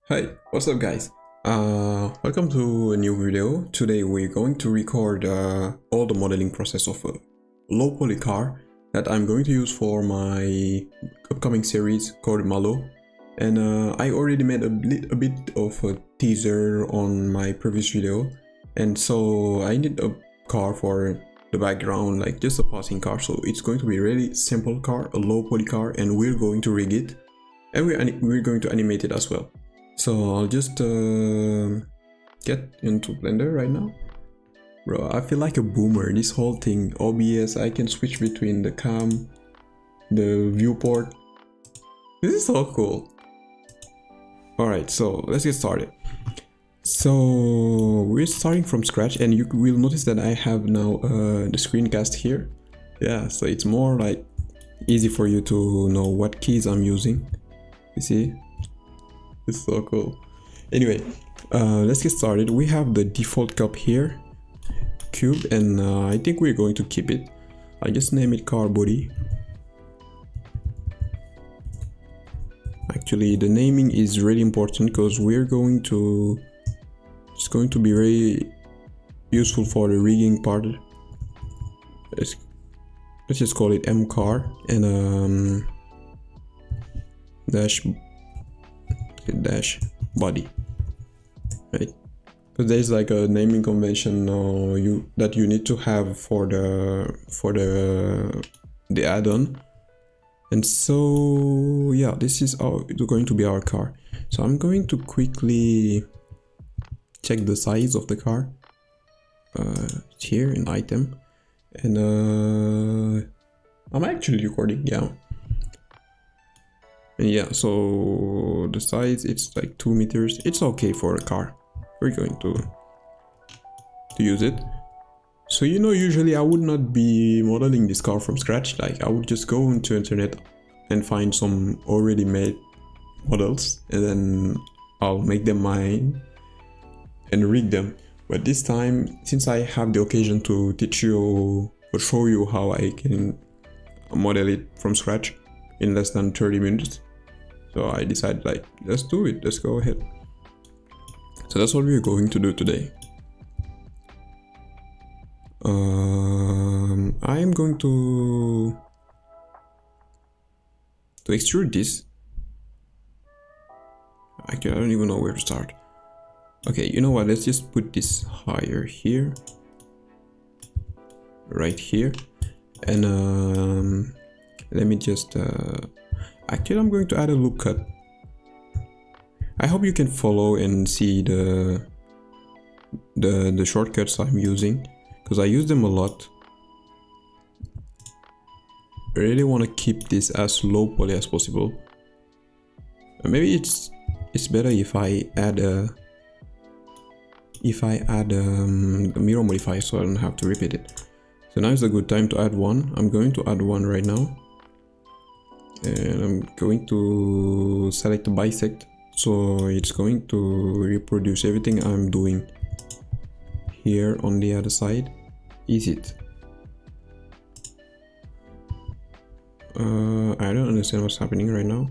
Hi, what's up guys? Welcome to a new video. Today we're going to record all the modeling process of a low poly car that I'm going to use for my upcoming series called Malo. And I already made a bit of a teaser on my previous video. And so I need a car for the background, like just a passing car. So it's going to be a really simple car, a low poly car, and we're going to rig it. And we're going to animate it as well. So I'll just get into Blender right now. Bro, I feel like a boomer. This whole thing, OBS, I can switch between the cam, the viewport. This is so cool. Alright, so let's get started. So we're starting from scratch, and you will notice that I have now the screencast here. Yeah, so it's more like easy for you to know what keys I'm using. You see? It's so cool. Anyway, let's get started. We have the default cup here, cube, and I think we're going to keep it. I just name it car body. Actually, the naming is really important because it's going to be very useful for the rigging part. Let's just call it M car and dash body, right? Because there's like a naming convention that you need to have for the add-on. And so yeah, this is going to be our car. So I'm going to quickly check the size of the car here in item, and I'm actually recording, yeah. And yeah, so the size, it's like 2 meters. It's okay for a car. We're going to use it. So usually I would not be modeling this car from scratch. Like I would just go into internet and find some already made models, and then I'll make them mine and rig them. But this time, since I have the occasion to teach you or show you how I can model it from scratch in less than 30 minutes, so I decided, like, let's do it, let's go ahead. So that's what we're going to do today. I am going to extrude this. Actually, I don't even know where to start. Okay, you know what, let's just put this higher here, right here, and let me just actually I'm going to add a loop cut. I hope you can follow and see the shortcuts I'm using, because I use them a lot. I really want to keep this as low poly as possible. Maybe it's better if I add a mirror modifier so I don't have to repeat it. So now is a good time to add one. I'm going to add one right now, and I'm going to select bisect, so it's going to reproduce everything I'm doing here on the other side. Is it? I don't understand what's happening right now.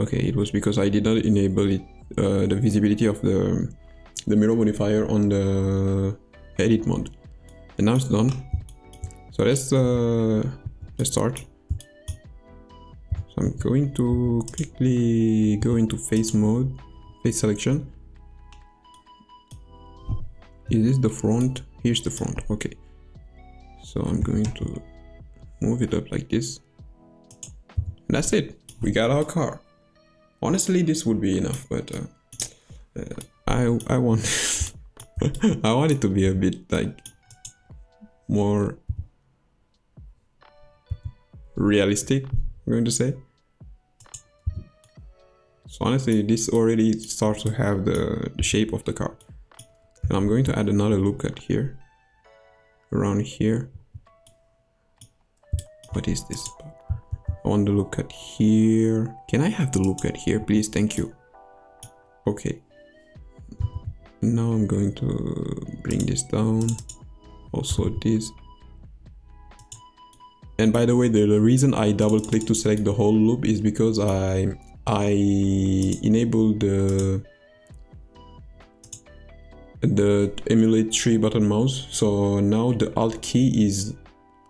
Okay, it was because I did not enable it, the visibility of the mirror modifier on the edit mode. And now it's done. So let's start. So I'm going to quickly go into face mode, face selection. Is this the front? Here's the front. Okay. So I'm going to move it up like this. And that's it. We got our car. Honestly, this would be enough, but I want I want it to be a bit like more realistic, I'm going to say. So honestly, this already starts to have the shape of the car. And I'm going to add another loop cut here, around here. What is this? I want the loop cut here. Can I have the loop cut here, please? Thank you. Okay. Now I'm going to bring this down. Also this. And by the way, the reason I double click to select the whole loop is because I enabled the emulate 3-button mouse, so now the alt key is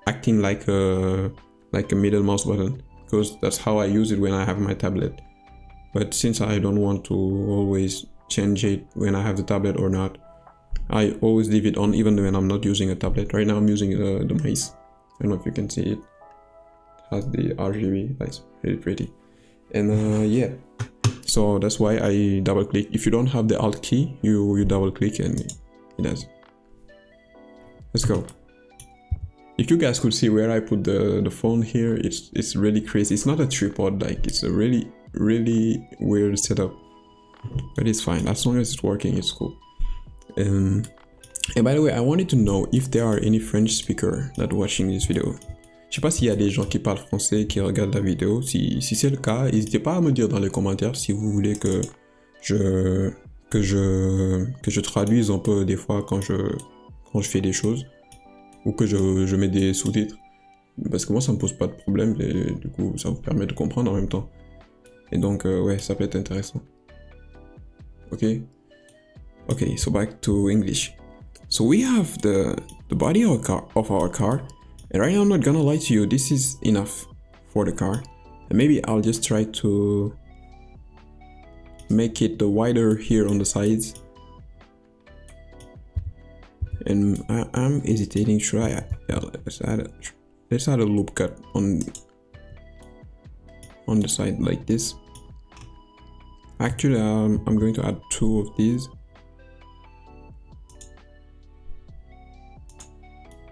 acting like a middle mouse button, because that's how I use it when I have my tablet. But since I don't want to always change it when I have the tablet or not, I always leave it on even when I'm not using a tablet. Right now I'm using the mice. I don't know if you can see it. It has the RGB, that's really pretty. And yeah, so that's why I double click. If you don't have the alt key, you double click and it does. Let's go. If you guys could see where I put the phone here, it's really crazy. It's not a tripod, like it's a really weird setup, but it's fine as long as it's working. It's cool. And by the way, I wanted to know if there are any French speakers that are watching this video. Je sais pas s'il y a des gens qui parlent français qui regardent la vidéo. Si c'est le cas, n'hésitez pas à me dire dans les commentaires si vous voulez que je traduise un peu des fois quand je fais des choses, ou que je mets des sous-titres. Parce que moi ça me pose pas de problème et du coup ça vous permet de comprendre en même temps. Et donc ouais, ça peut être intéressant. Okay, so back to English. So we have the body of our car, and right now I'm not gonna lie to you, this is enough for the car. And maybe I'll just try to make it wider here on the sides. And I'm hesitating, should I? Yeah, let's add a loop cut on the side like this. Actually, I'm going to add 2 of these.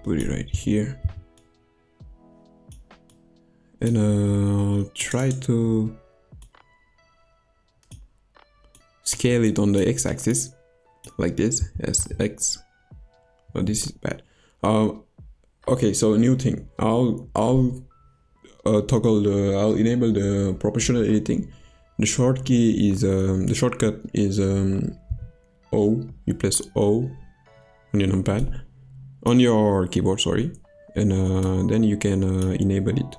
Put it right here. And I'll try to scale it on the x-axis like this. Yes, x. Oh, this is bad. Okay, so a new thing. I'll enable the proportional editing. The shortcut is O. You press O on your numpad, on your keyboard, sorry, and then you can enable it,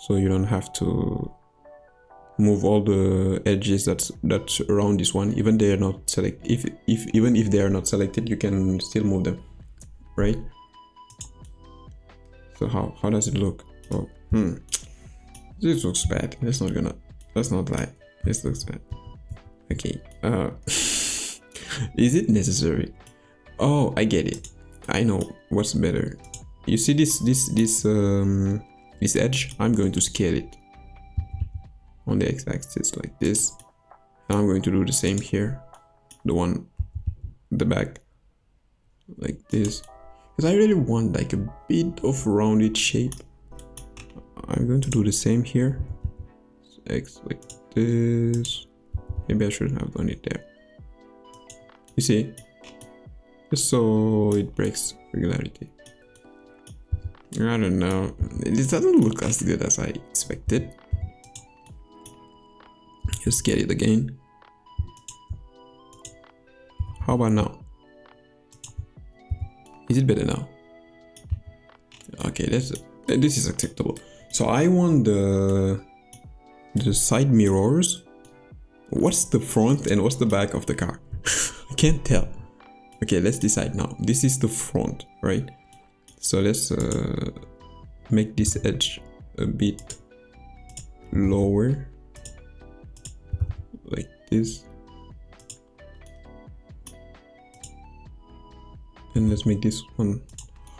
so you don't have to move all the edges that's around this one. Even they are not selected. Even if they are not selected, you can still move them, right? So how does it look? Oh, this looks bad. Let's not lie. This looks bad. Okay. Is it necessary? Oh, I get it. I know what's better. You see this edge? I'm going to scale it on the x-axis like this. And I'm going to do the same here. The back like this. Because I really want like a bit of rounded shape. I'm going to do the same here. X like this. Maybe I shouldn't have done it there. You see? Just so it breaks regularity. I don't know. It doesn't look as good as I expected. Just get it again. How about now? Is it better now? Okay, this is acceptable. So I want the side mirrors. What's the front and what's the back of the car? I can't tell. Okay, let's decide now. This is the front, right? So let's make this edge a bit lower, like this. And let's make this one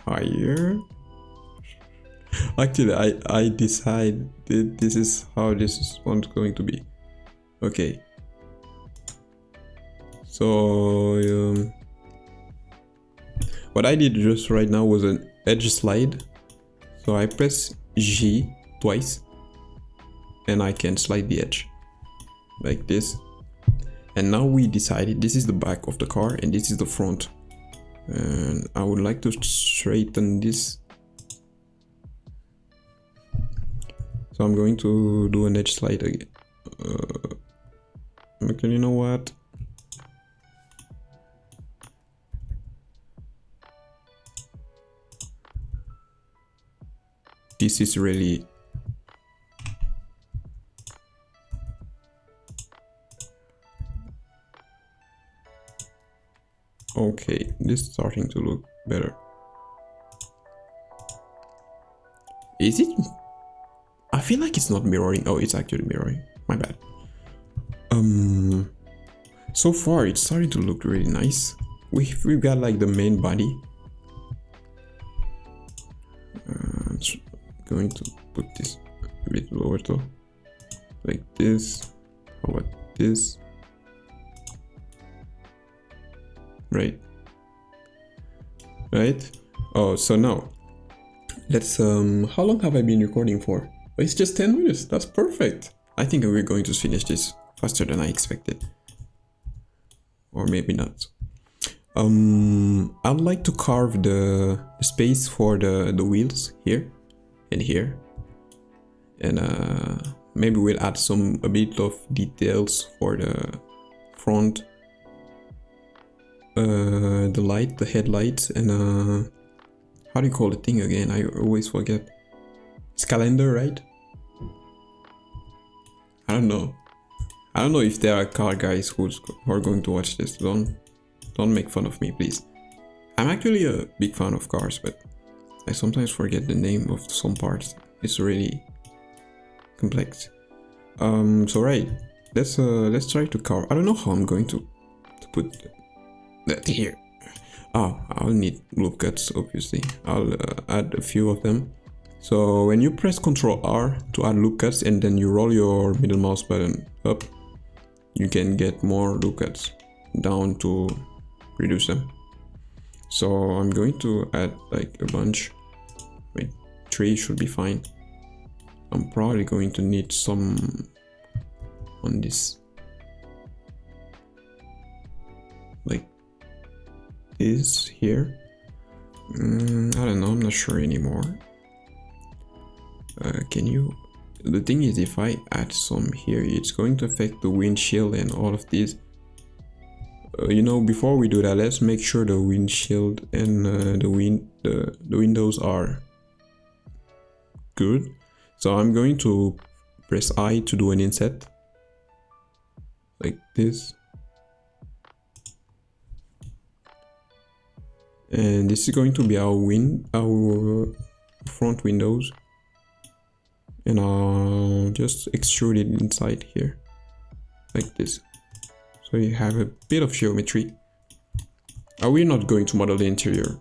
higher. Actually, I decided this is how this one's going to be. Okay. So what I did just right now was an edge slide. So I press G twice and I can slide the edge like this. And now we decided this is the back of the car and this is the front. And I would like to straighten this. So I'm going to do an edge slide again. Okay, you know what? this is really okay. This is starting to look better. Is it? I feel like it's not mirroring. Oh, it's actually mirroring. My bad. So far it's starting to look really nice. We've got like the main body. I'm going to put this a bit lower though, like this. How about this? Right. Oh, so now let's how long have I been recording for? Oh, it's just 10 minutes. That's perfect. I think we're going to finish this faster than I expected, or maybe not. I'd like to carve the space for the wheels here and here, and maybe we'll add a bit of details for the front, the headlights, and how do you call the thing again? I always forget. It's calendar, right? I don't know if there are car guys who are going to watch this. Don't make fun of me, please. I'm actually a big fan of cars, but I sometimes forget the name of some parts. It's really complex. So right, let's try to carve. I don't know how I'm going to put that here. Oh, I'll need loop cuts, obviously. I'll add a few of them. So when you press Ctrl R to add loop cuts and then you roll your middle mouse button up, you can get more loop cuts down to reduce them. So I'm going to add like a bunch. Wait, 3 should be fine. I'm probably going to need some on this, like this here. I don't know, I'm not sure anymore. The thing is, if I add some here, it's going to affect the windshield and all of these. You know, before we do that, let's make sure the windshield and the windows are good. So I'm going to press I to do an inset, like this. And this is going to be our front windows. And I'll just extrude it inside here, like this. So you have a bit of geometry. We're not going to model the interior.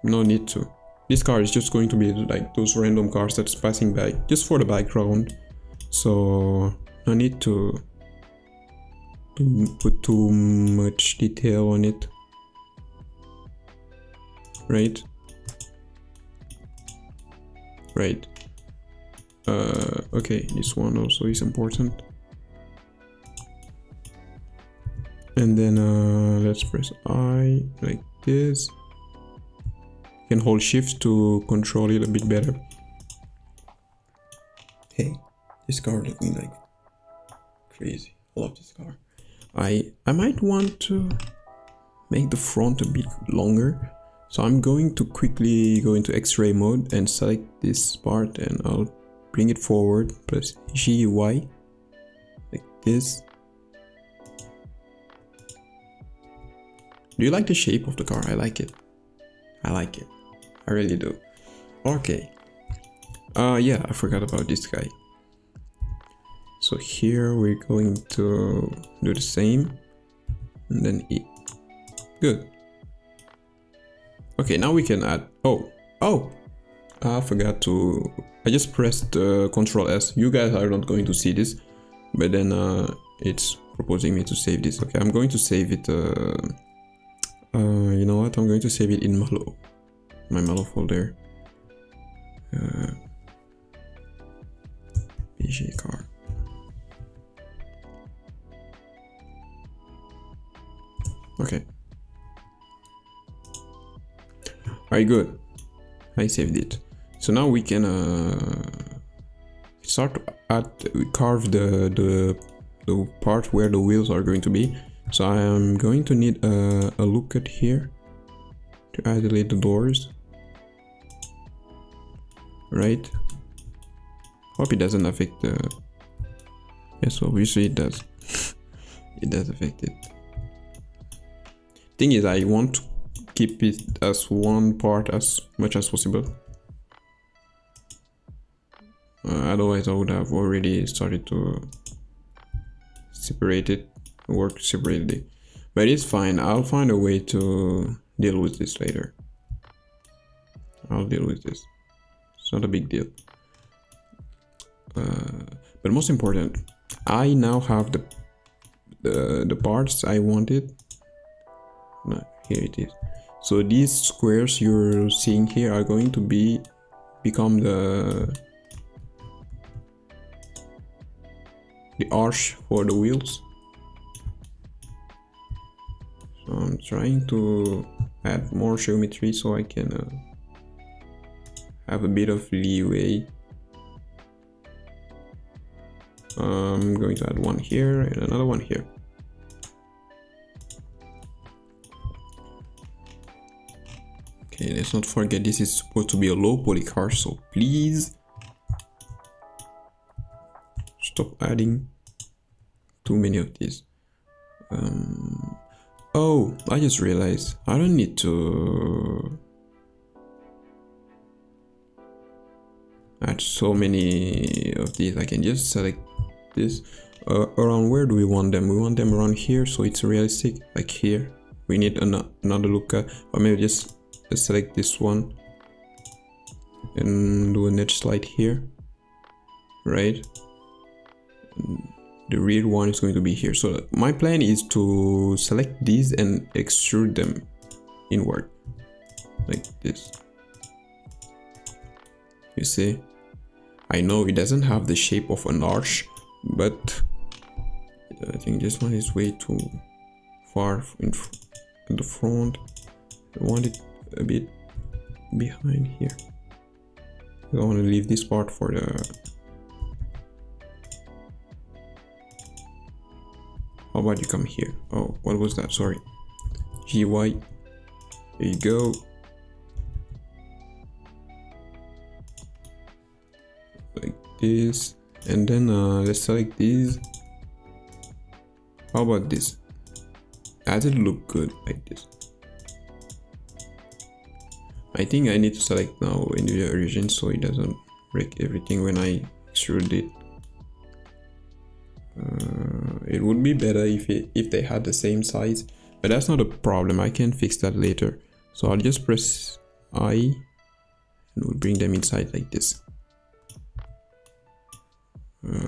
No need to. This car is just going to be like those random cars that's passing by, just for the background. So no need to put too much detail on it. Right? Right. Okay, this one also is important. And then let's press I like this. You can hold shift to control it a bit better. Hey, this car looking like crazy. I love this car. I might want to make the front a bit longer. So I'm going to quickly go into X-ray mode and select this part, and I'll bring it forward, press GY like this. Do you like the shape of the car? I like it. I really do. Okay. Yeah, I forgot about this guy. So here we're going to do the same, and then E. Good. Okay, now we can add. Oh, I forgot to. I just pressed Ctrl S. You guys are not going to see this, but then it's proposing me to save this. Okay, I'm going to save it. You know what? I'm going to save it in my Malo folder. Rigacar. Okay. Alright, good. I saved it. So now we can start to carve the part where the wheels are going to be. So I am going to need a loop cut here to isolate the doors. Right? Hope it doesn't affect the... Yes, obviously it does. It does affect it. Thing is, I want to keep it as one part as much as possible. Otherwise I would have already started to separate it, work separately. But it's fine, I'll find a way to deal with this later. I'll deal with this. It's not a big deal. But most important, I now have the parts I wanted. No, here it is. So these squares you're seeing here are going to become the arch for the wheels. So I'm trying to add more geometry so I can have a bit of leeway. I'm going to add one here and another one here. Okay, let's not forget this is supposed to be a low poly car, so please stop adding too many of these. Oh, I just realized I don't need to add so many of these. I can just select this. Around where do we want them? We want them around here, so it's realistic, like here. We need another looker, or maybe just select this one and do an edge slide here, right? And the rear one is going to be here. So my plan is to select these and extrude them inward like this. You see, I know it doesn't have the shape of an arch, but I think this one is way too far in the front. I want it a bit behind here. I want to leave this part for the... How about you come here? Oh, what was that? Sorry. GY. There you go. Like this. And then let's select these. How about this? Does it look good like this? I think I need to select now individual origin so it doesn't break everything when I extrude it. It would be better if they had the same size, but that's not a problem. I can fix that later. So I'll just press I and we'll bring them inside like this.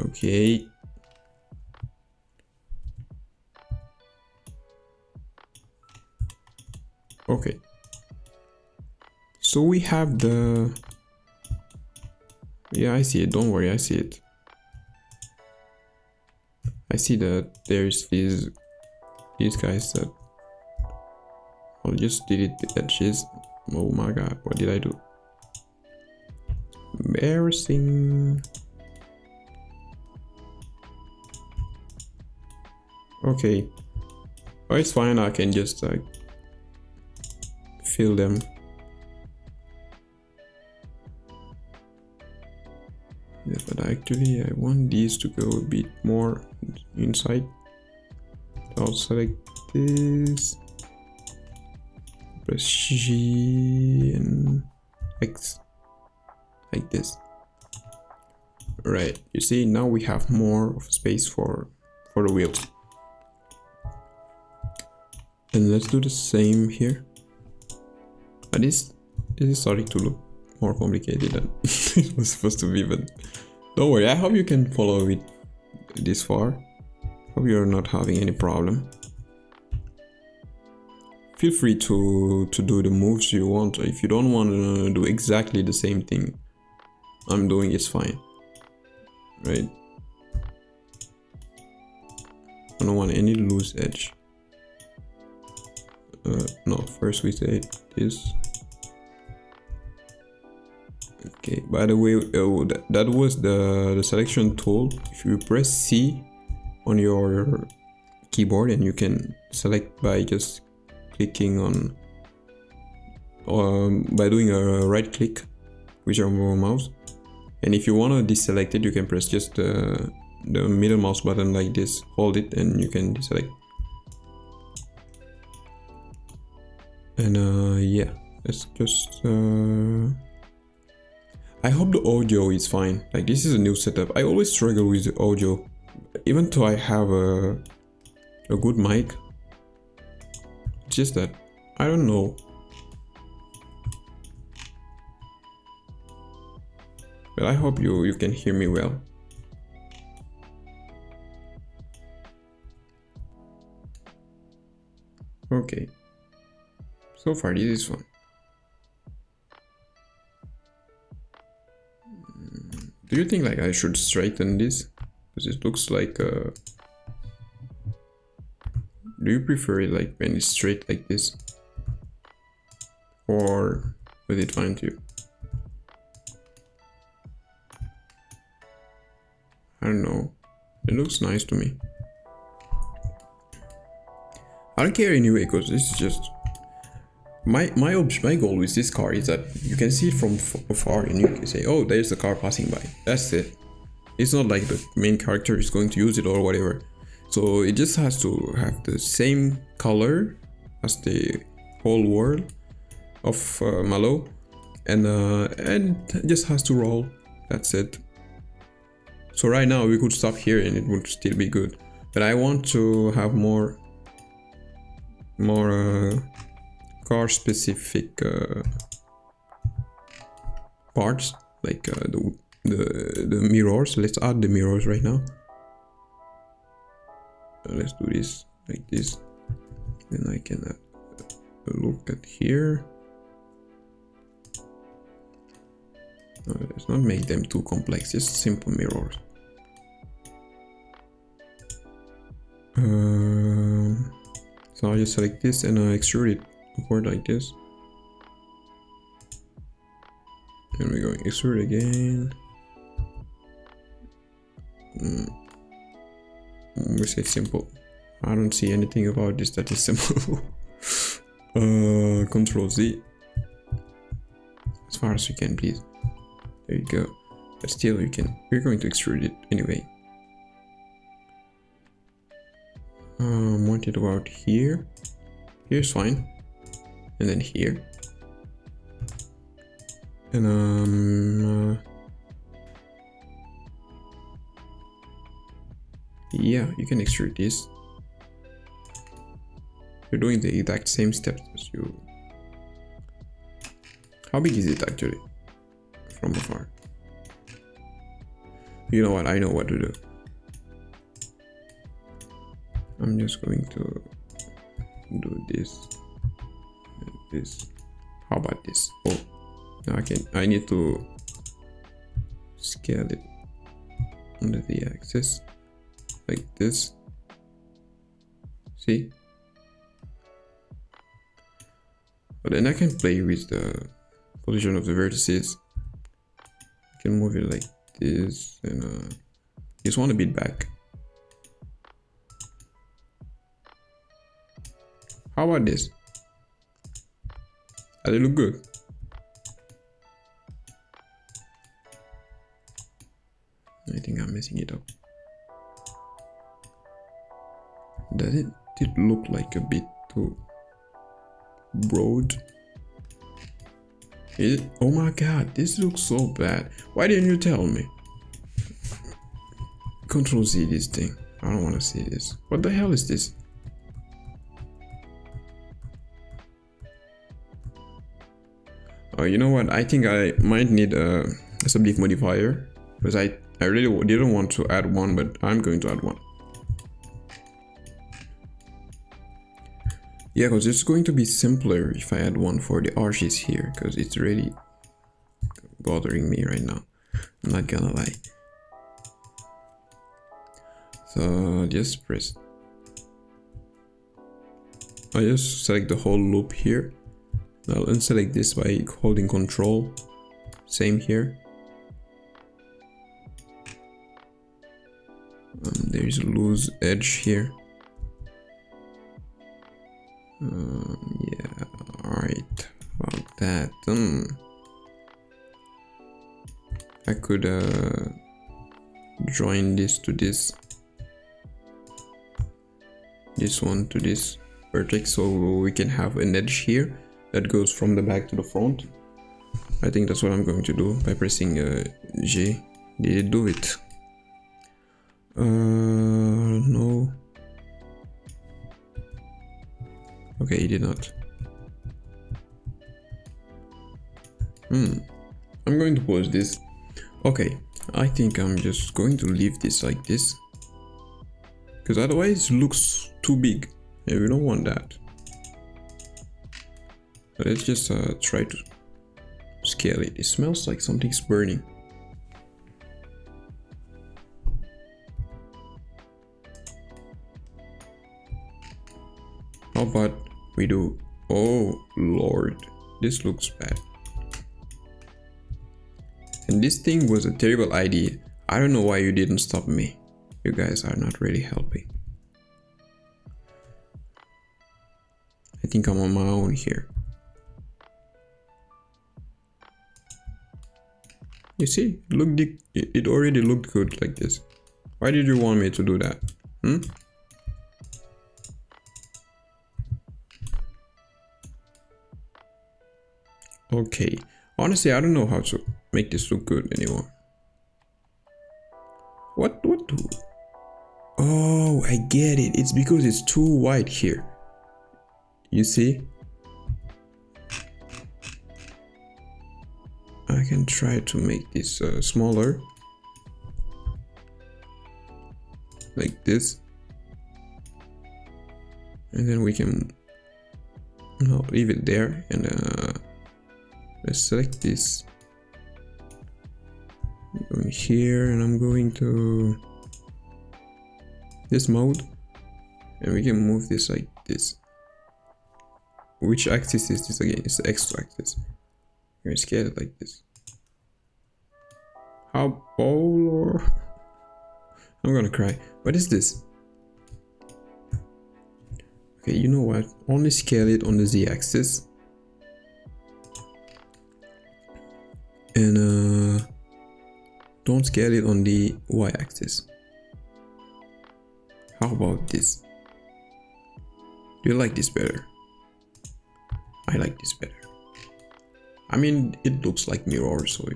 Okay. Okay. So we have the... Yeah, I see it. Don't worry, I see it. I see that there's these guys that... I'll just delete the edges. Oh my god, what did I do? Embarrassing. Okay. Oh, it's fine, I can just like fill them. Yeah, but actually I want these to go a bit more inside. I'll select this, press G and X like this. Right, you see now we have more of space for the wheels. And let's do the same here. But this is starting to look more complicated than it was supposed to be, but don't worry, I hope you can follow it this far. Hope you're not having any problem. Feel free to do the moves you want. If you don't want to do exactly the same thing I'm doing, it's fine, right? I don't want any loose edge. No, first we say this. Okay, by the way, that was the selection tool. If you press C on your keyboard, and you can select by just clicking on by doing a right click with your mouse, And if you want to deselect it, you can press just the middle mouse button like this, hold it, and you can deselect. And yeah, let's just I hope the audio is fine. Like, this is a new setup. I always struggle with the audio, even though I have a good mic. It's just that I don't know. But I hope you can hear me well. Okay. So far this is fun. Do you think like I should straighten this? Because it looks like do you prefer it like when it's straight like this? Or is it fine to you? I don't know. It looks nice to me. I don't care anyway, because this is just my goal with this car is that you can see it from afar and you can say, oh, there's a car passing by. That's it. It's not like the main character is going to use it or whatever. So it just has to have the same color as the whole world of Malo, and it just has to roll. That's it. So right now we could stop here and it would still be good, but I want to have more car specific parts, like the mirrors. Let's add the mirrors right now. Let's do this like this, then I can look at here. Let's not make them too complex, just simple mirrors. So I'll just select this and extrude it upward like this. And we're going extrude again. We say simple. I don't see anything about this that is simple. Control Z. As far as we can, please. There you go. But still, we're going to extrude it anyway. Want it about here. Here's fine. And then here. And yeah, you can extrude this. You're doing the exact same steps as you. How big is it actually? From afar. You know what? I know what to do. I'm just going to do this and this. How about this? Oh, now I need to scale it under the axis like this. See? But then I can play with the position of the vertices. I can move it like this and just want a bit back. How about this? Does it look good? I think I'm messing it up. Does it look like a bit too broad? Is it? Oh my god, this looks so bad. Why didn't you tell me? Control Z this thing. I don't want to see this. What the hell is this? Oh, you know what? I think I might need a subdiv modifier, because I really didn't want to add one, but I'm going to add one. Yeah, because it's going to be simpler if I add one for the arches here, because it's really bothering me right now. I'm not gonna lie. So just press. I just select the whole loop here. I'll unselect this by holding Control. Same here. There's a loose edge here. Yeah, alright. About that. could join this to this one to this vertex, so we can have an edge here that goes from the back to the front. I think that's what I'm going to do by pressing J. Did it do it? No. Okay, it did not. I'm going to pause this. Okay, I think I'm just going to leave this like this, because otherwise it looks too big and we don't want that. So let's just try to scale it. It smells like something's burning. How about we do... Oh lord, this looks bad. And this thing was a terrible idea. I don't know why you didn't stop me. You guys are not really helping. I think I'm on my own here. You see, it already looked good like this. Why did you want me to do that? Okay, honestly, I don't know how to make this look good anymore. What? Oh, I get it. It's because it's too white here. You see? I can try to make this smaller. Like this. And then we can leave it there, and let's select this. I'm going here, and I'm going to this mode, and we can move this like this. Which axis is this again? It's the X axis. We're gonna scale it like this. How? Oh lord, I'm gonna cry. What is this? Okay, you know what? Only scale it on the Z axis. And don't scale it on the Y axis. How about this? Do you like this better? I like this better. I mean, it looks like mirror, so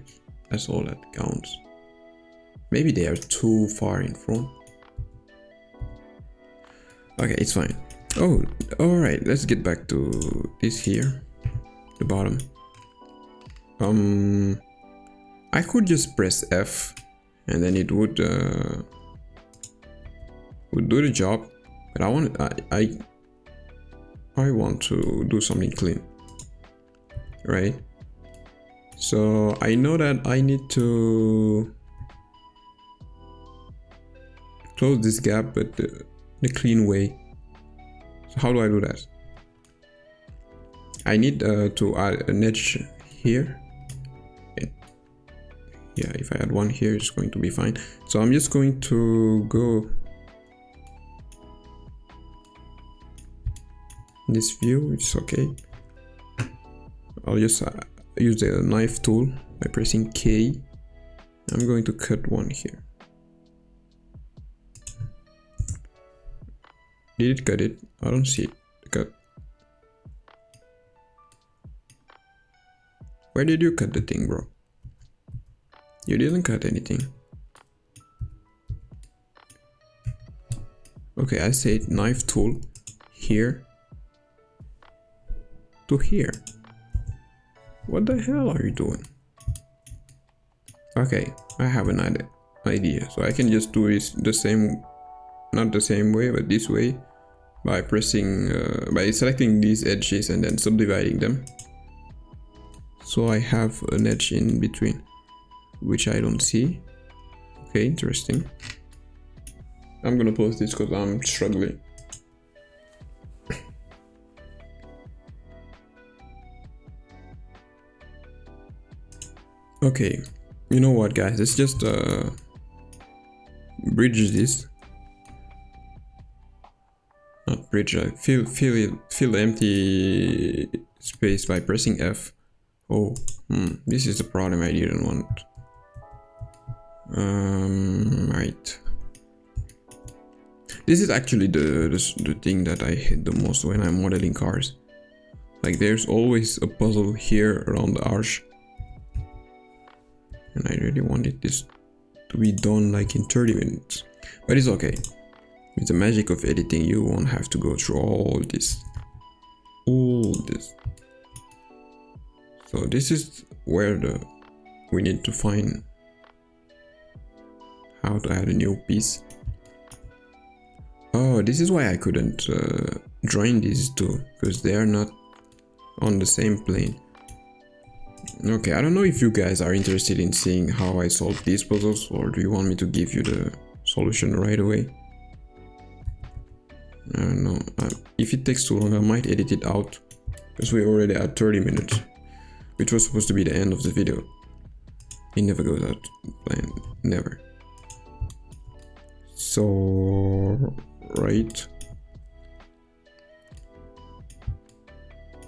that's all that counts. Maybe they are too far in front. Okay, it's fine. Oh, alright, let's get back to this here, the bottom. I could just press F and then it would do the job, but I want to do something clean, right? So I know that I need to close this gap, but the clean way. So how do I do that? I need to add an edge here. Yeah, if I add one here, it's going to be fine. So I'm just going to go in this view. It's okay. I'll just use the knife tool by pressing K. I'm going to cut one here. Did it cut it? I don't see it cut. Where did you cut the thing, bro? You didn't cut anything. Okay, I said knife tool here to here. What the hell are you doing? Okay, I have an idea. So I can just do this the same, not the same way, but this way, by pressing, by selecting these edges and then subdividing them. So I have an edge in between, which I don't see. Okay, interesting. I'm gonna post this because I'm struggling. Okay, you know what, guys? Let's just bridge this. Not bridge. Fill the empty space by pressing F. Oh, this is the problem I didn't want. Right. This is actually the thing that I hate the most when I'm modeling cars. Like there's always a puzzle here around the arch. And I really wanted this to be done like in 30 minutes. But it's okay. With the magic of editing, you won't have to go through all this. So this is where we need to find how to add a new piece. Oh, this is why I couldn't join these two, because they are not on the same plane. Okay, I don't know if you guys are interested in seeing how I solve these puzzles, or do you want me to give you the solution right away? I don't know. If it takes too long, I might edit it out, because we're already at 30 minutes, which was supposed to be the end of the video. It never goes out planned, never. So, right.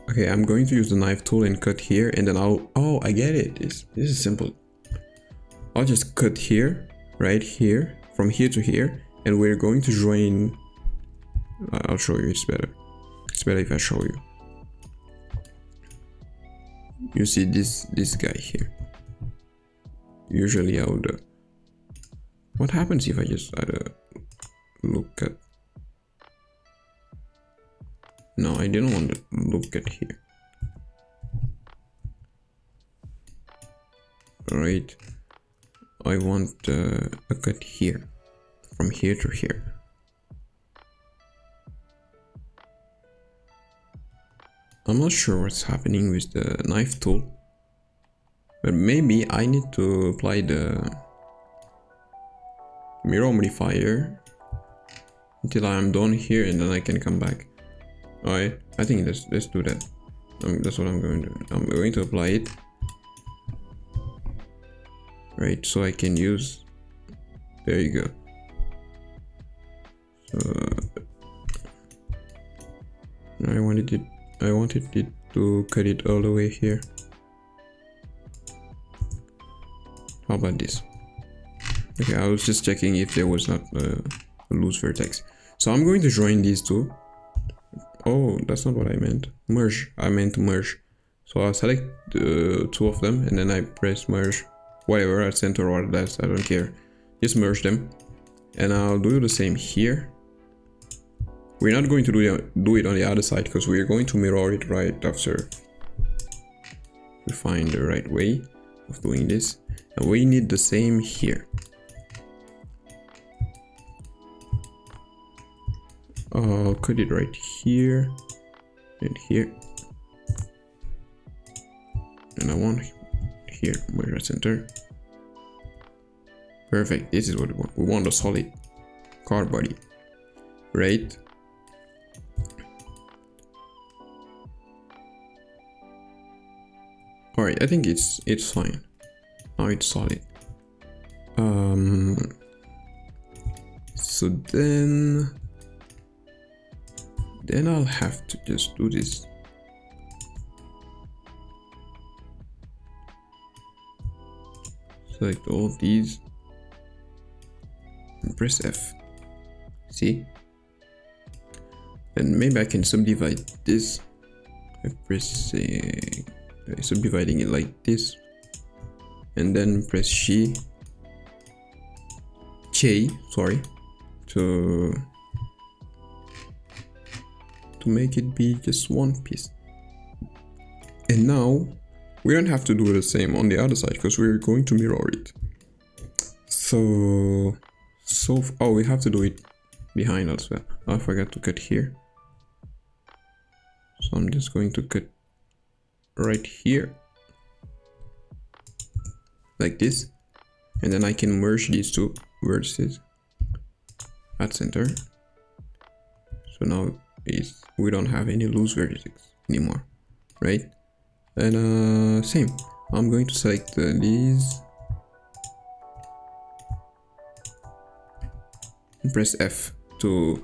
Okay, I'm going to use the knife tool and cut here, and then oh, I get it. This is simple. I'll just cut here, right here, from here to here, and we're going to join. I'll show you. It's better. It's better if I show you. You see this guy here. Usually I would. What happens if I just add a look at? No, I didn't want to look at here. Alright, I want a cut here, from here to here. I'm not sure what's happening with the knife tool, but maybe I need to apply the mirror modifier until I'm done here, and then I can come back. Alright, I think let's do that. That's what I'm going to do. I'm going to apply it. Right, so I can use. There you go. So I wanted it to cut it all the way here. How about this? Okay, I was just checking if there was not a loose vertex. So I'm going to join these two. Oh, that's not what I meant. Merge. I meant merge. So I'll select two of them, and then I press merge. Whatever, at center or left, I don't care. Just merge them. And I'll do the same here. We're not going to do it on the other side, because we're going to mirror it right after we find the right way of doing this. And we need the same here. I'll cut it right here and here, and I want here, where the center. Perfect. This is what we want. We want a solid car body, right? All right, I think it's fine. Now it's solid. So then I'll have to just do this. Select all these and press F. See? And maybe I can subdivide this. I press subdividing it like this, and then press J, sorry, to make it be just one piece. And now we don't have to do the same on the other side, because we're going to mirror it. So oh, we have to do it behind as well. Oh, I forgot to cut here, so I'm just going to cut right here like this, and then I can merge these two vertices at center. So now we don't have any loose vertices anymore, right? And same, I'm going to select these and press F to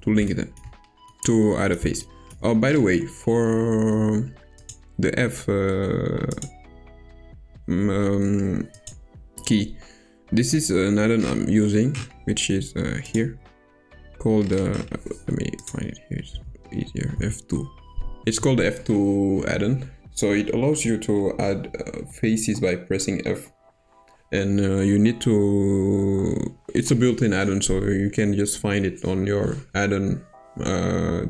link them, to add a face. Oh, by the way, for the F key. This is an addon I'm using, which is here, called let me find it here, it's easier, F2. It's called the F2 addon. So it allows you to add faces by pressing F, and you need to, it's a built-in addon, so you can just find it on your addon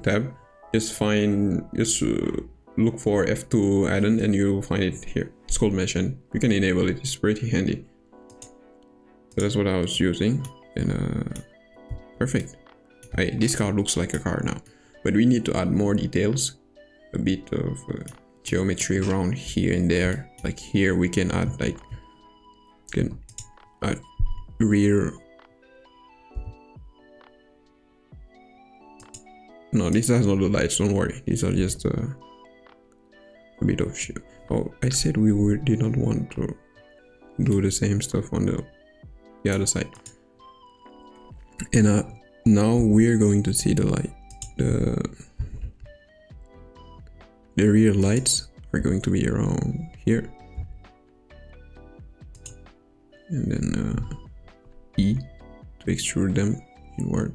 tab. Just look for F2 addon and you'll find it here. It's called mesh and you can enable it. It's pretty handy. So that's what I was using, and perfect. Hey, this car looks like a car now, but we need to add more details, a bit of geometry around here and there. Like here we can add rear. No, this has not the lights, don't worry. These are just a bit of shit. Oh, I said we did not want to do the same stuff on the other side. And now we're going to see the light. The rear lights are going to be around here. And then E to extrude them inward.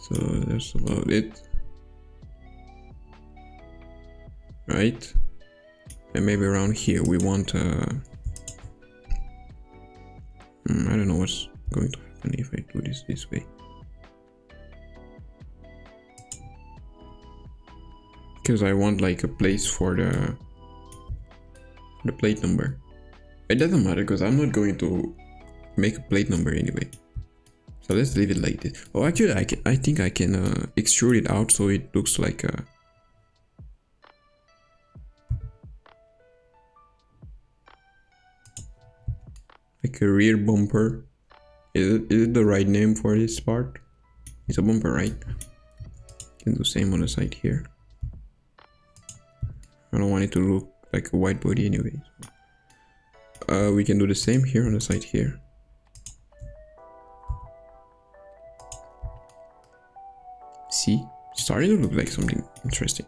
So that's about it. Right? And maybe around here we want I don't know what's going to happen if I do this way. Because I want like a place for the plate number. It doesn't matter because I'm not going to make a plate number anyway. So let's leave it like this. Oh, actually, I think I can extrude it out so it looks like a rear bumper. Is it the right name for this part? It's a bumper, right? Can do the same on the side here. I don't want it to look like a white body anyway. We can do the same here on the side here. See, starting to look like something interesting.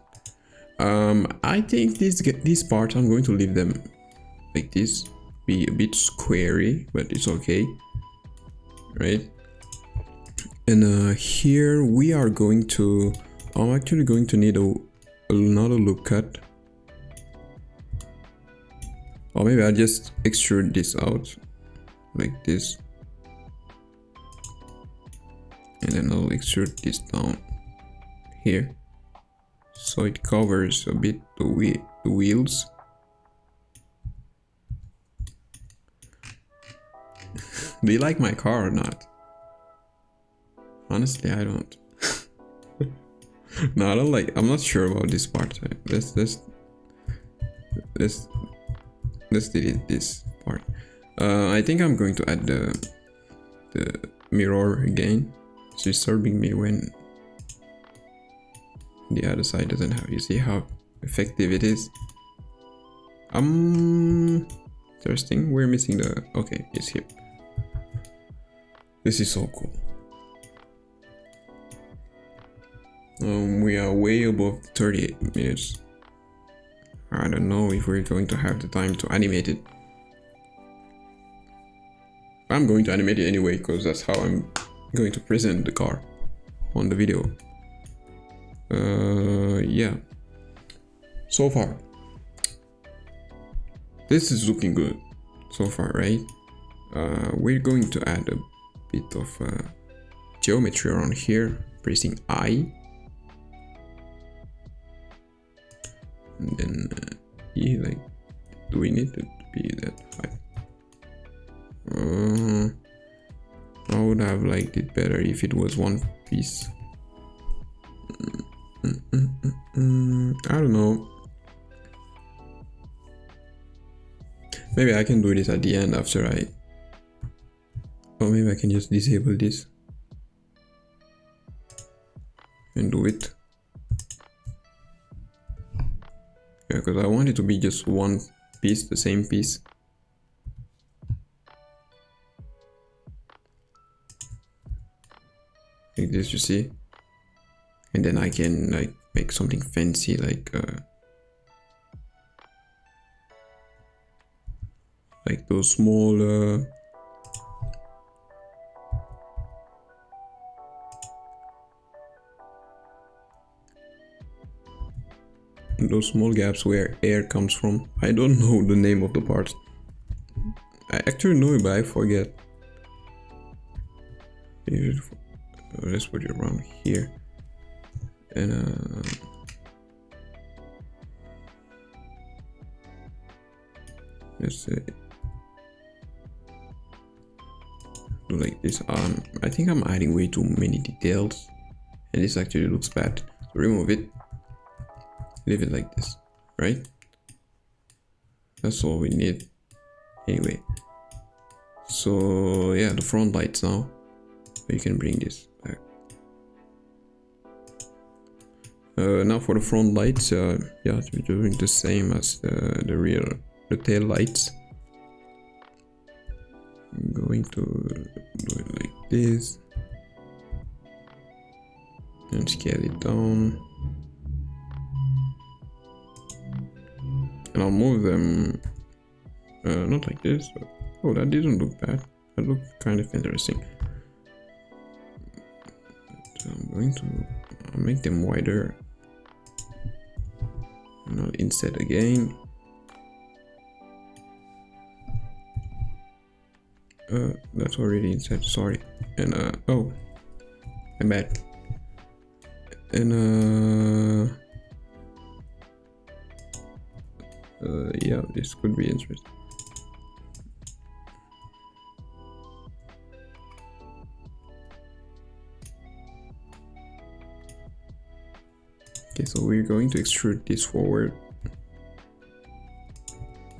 I think these parts I'm going to leave them like this. Be a bit squarey, but it's okay, right? And here we are going to, I'm actually going to need another loop cut, or maybe I'll just extrude this out like this, and then I'll extrude this down here so it covers a bit the wheels. Do you like my car or not? Honestly, I don't. No, I don't like. I'm not sure about this part. Let's delete this part. I think I'm going to add the mirror again. It's disturbing me when the other side doesn't have. You see how effective it is. Interesting. We're missing the. Okay, it's here. This is so cool. We are way above 38 minutes. I don't know if we're going to have the time to animate it. I'm going to animate it anyway because that's how I'm going to present the car on the video. Yeah. So far, this is looking good so far, right? We're going to add a bit of geometry around here, pressing I, and then yeah, like, do we need it to be that high? I would have liked it better if it was one piece. I don't know. Maybe I can do this at the end after or maybe I can just disable this and do it. Yeah, because I want it to be just one piece, the same piece. Like this, you see? and then I can like make something fancy like those small gaps where air comes from. I don't know the name of the parts. I actually know it, but I forget. Let's put it around here, and let's say do like this. I think I'm adding way too many details, and this actually looks bad. So remove it. Leave it like this, right? That's all we need. Anyway, so yeah, the front lights now. You can bring this back. Now for the front lights, yeah, we're doing the same as the tail lights. I'm going to do it like this and scale it down, and I'll move them not like this. Oh, that didn't look bad. That looked kind of interesting. So I'm going to make them wider, and I'll inset again. That's already inset, sorry. And oh, I'm bad. And yeah, this could be interesting. Okay, so we're going to extrude this forward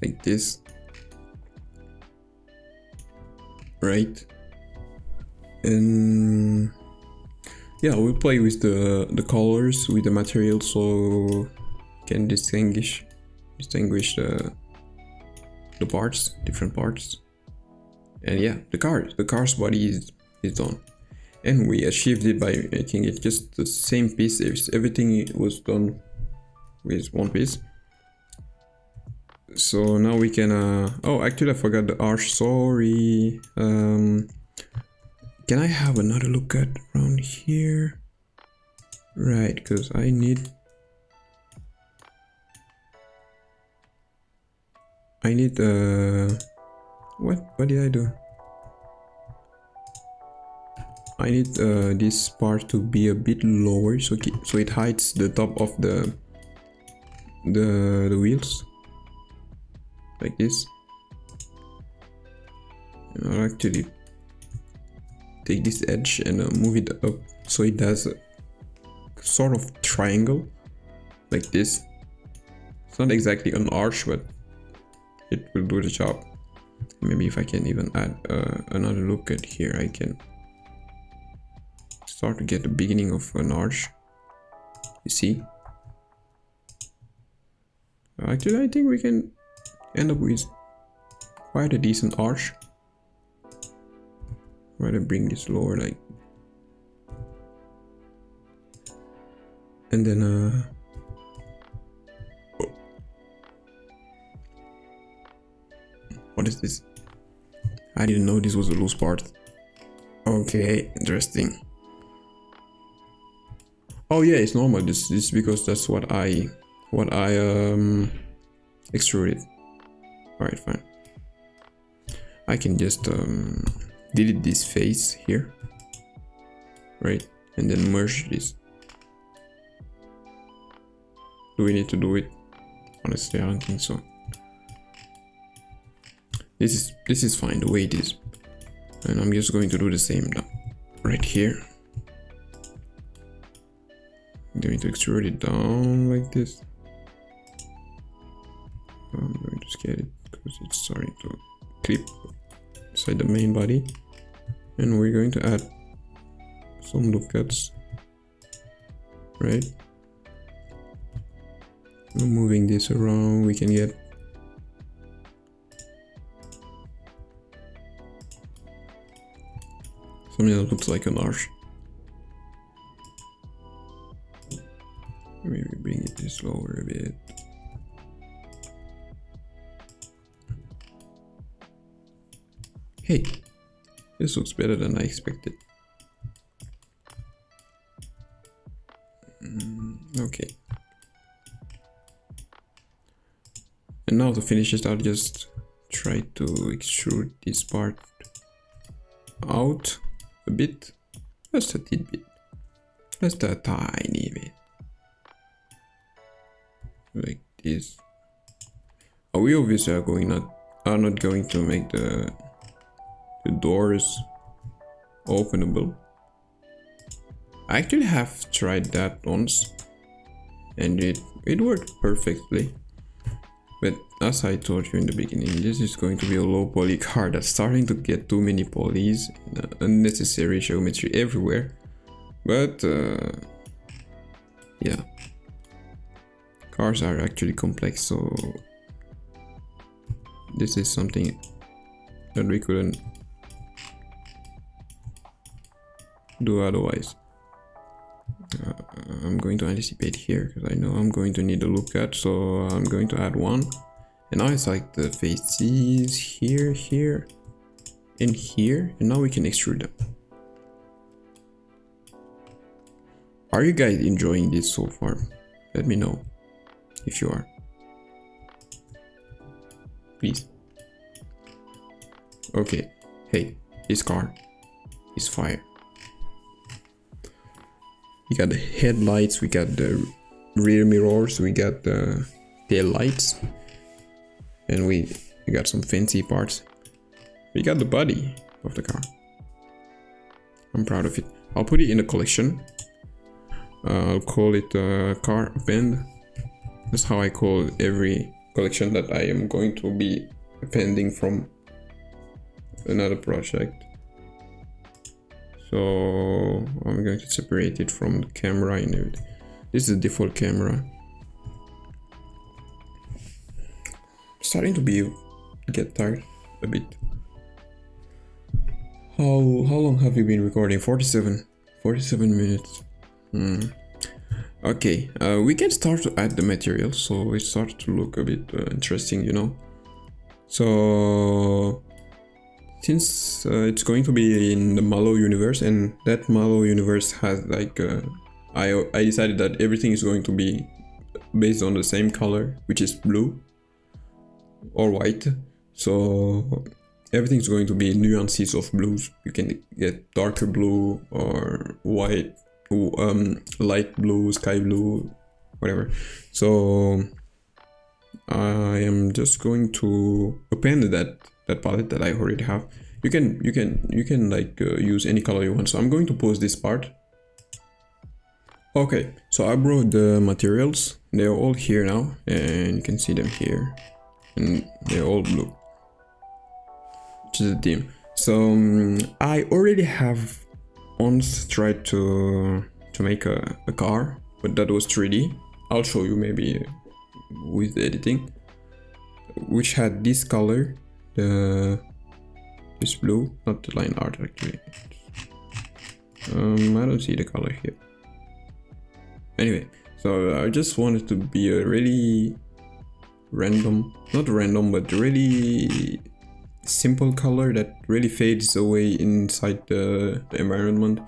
like this, right? And yeah, we'll play with the colors, with the material, so can distinguish the parts, different parts. And yeah, the car's body is done, and we achieved it by making it just the same piece. Everything was done with one piece. So now we can oh, actually I forgot the arch, sorry. Can I have another look at around here? Right, because I need what did I do? I need this part to be a bit lower, so it hides the top of the wheels, like this. And I'll actually take this edge and move it up so it does a sort of triangle, like this. It's not exactly an arch, but it will do the job. Maybe if I can even add another look at here, I can start to get the beginning of an arch. You see? Actually, I think we can end up with quite a decent arch. Rather bring this lower, like, and then oh. What is this? I didn't know this was a loose part. Okay, interesting. Oh yeah, it's normal. This is because that's what I extruded. Alright, fine. I can just delete this face here, right? And then merge this. Do we need to do it? Honestly, I don't think so. This is fine the way it is. And I'm just going to do the same now, right here. I'm going to extrude it down like this. I'm going to scale it because it's starting to clip inside the main body. And we're going to add some loop cuts, right? Moving this around, we can get something that looks like an arch. slower a bit. Hey, this looks better than I expected. Okay. And now to finish it, I'll just try to extrude this part out a bit. Just a tidbit. Just a tiny bit. Like this. Oh, we obviously are not going to make the doors openable. I actually have tried that once and it worked perfectly. But as I told you in the beginning, this is going to be a low poly car that's starting to get too many polys and unnecessary geometry everywhere. But yeah, cars are actually complex, so this is something that we couldn't do otherwise. I'm going to anticipate here because I know I'm going to need a look at, so I'm going to add one. And now it's like the faces here, here, and here, and now we can extrude them. Are you guys enjoying this so far? Let me know if you are. Please. Okay. Hey, this car is fire. We got the headlights, we got the rear mirrors, we got the tail lights, and we got some fancy parts. We got the body of the car. I'm proud of it. I'll put it in a collection. I'll call it car append. That's how I call every collection that I am going to be appending from another project. So I'm going to separate it from the camera and everything. This is the default camera. Starting to get tired a bit. How long have you been recording? 47 minutes. Okay, we can start to add the material, so it starts to look a bit interesting, you know. So since it's going to be in the Malo universe, and that Malo universe has like I decided that everything is going to be based on the same color, which is blue or white. So everything's going to be nuances of blues. You can get darker blue or white, light blue, sky blue, whatever. So I am just going to append that palette that I already have. You can like use any color you want. So I'm going to pause this part. Okay, so I brought the materials. They're all here now, and you can see them here, and they're all blue, which is the theme. So I already have once tried to make a car, but that was 3D. I'll show you maybe with the editing, which had this color, this blue, not the line art actually. I don't see the color here. Anyway, so I just wanted to be a really random, not random, but really simple color that really fades away inside the environment.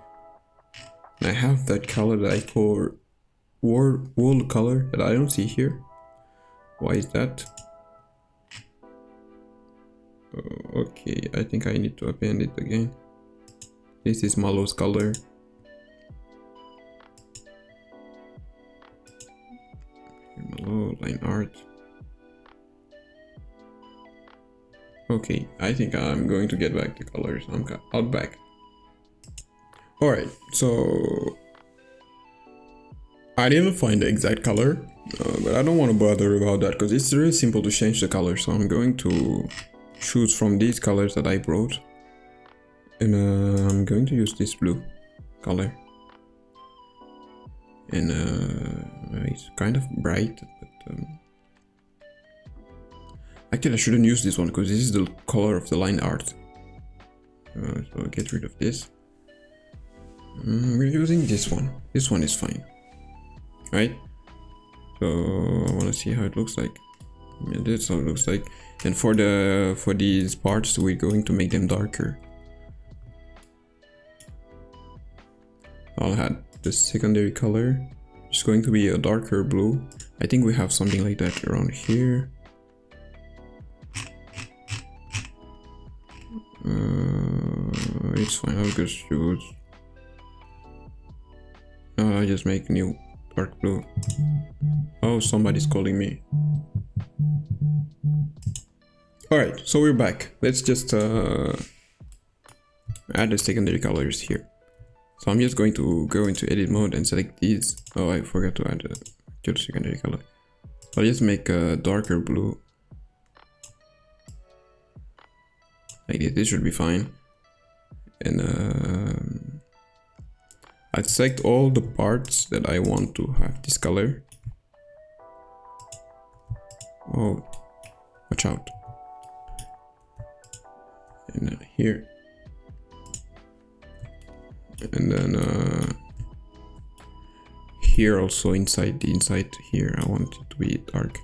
And I have that color that I call wall color that I don't see here. Why is that? Okay, I think I need to append it again. This is Malo's color. Malo, line art. Okay, I think I'm going to get back the colors. I'm out back. Alright, so I didn't find the exact color, but I don't want to bother about that because it's really simple to change the color. So I'm going to choose from these colors that I brought, and I'm going to use this blue color. And it's kind of bright, but actually I shouldn't use this one because this is the color of the line art. So I'll get rid of this. We're using this one. This one is fine, right? So I want to see how it looks like. Yeah, that's how it looks like. And for these parts, we're going to make them darker. I'll add the secondary color. It's going to be a darker blue. I think we have something like that around here. It's fine. I'll just choose. I just make new dark blue. Oh, somebody's calling me. Alright, so we're back. Let's just add the secondary colors here. So I'm just going to go into edit mode and select these. Oh, I forgot to add the secondary color. So I'll just make a darker blue. Like this should be fine. And I select all the parts that I want to have this color. Oh, watch out. And here. And then here also inside here I want it to be dark.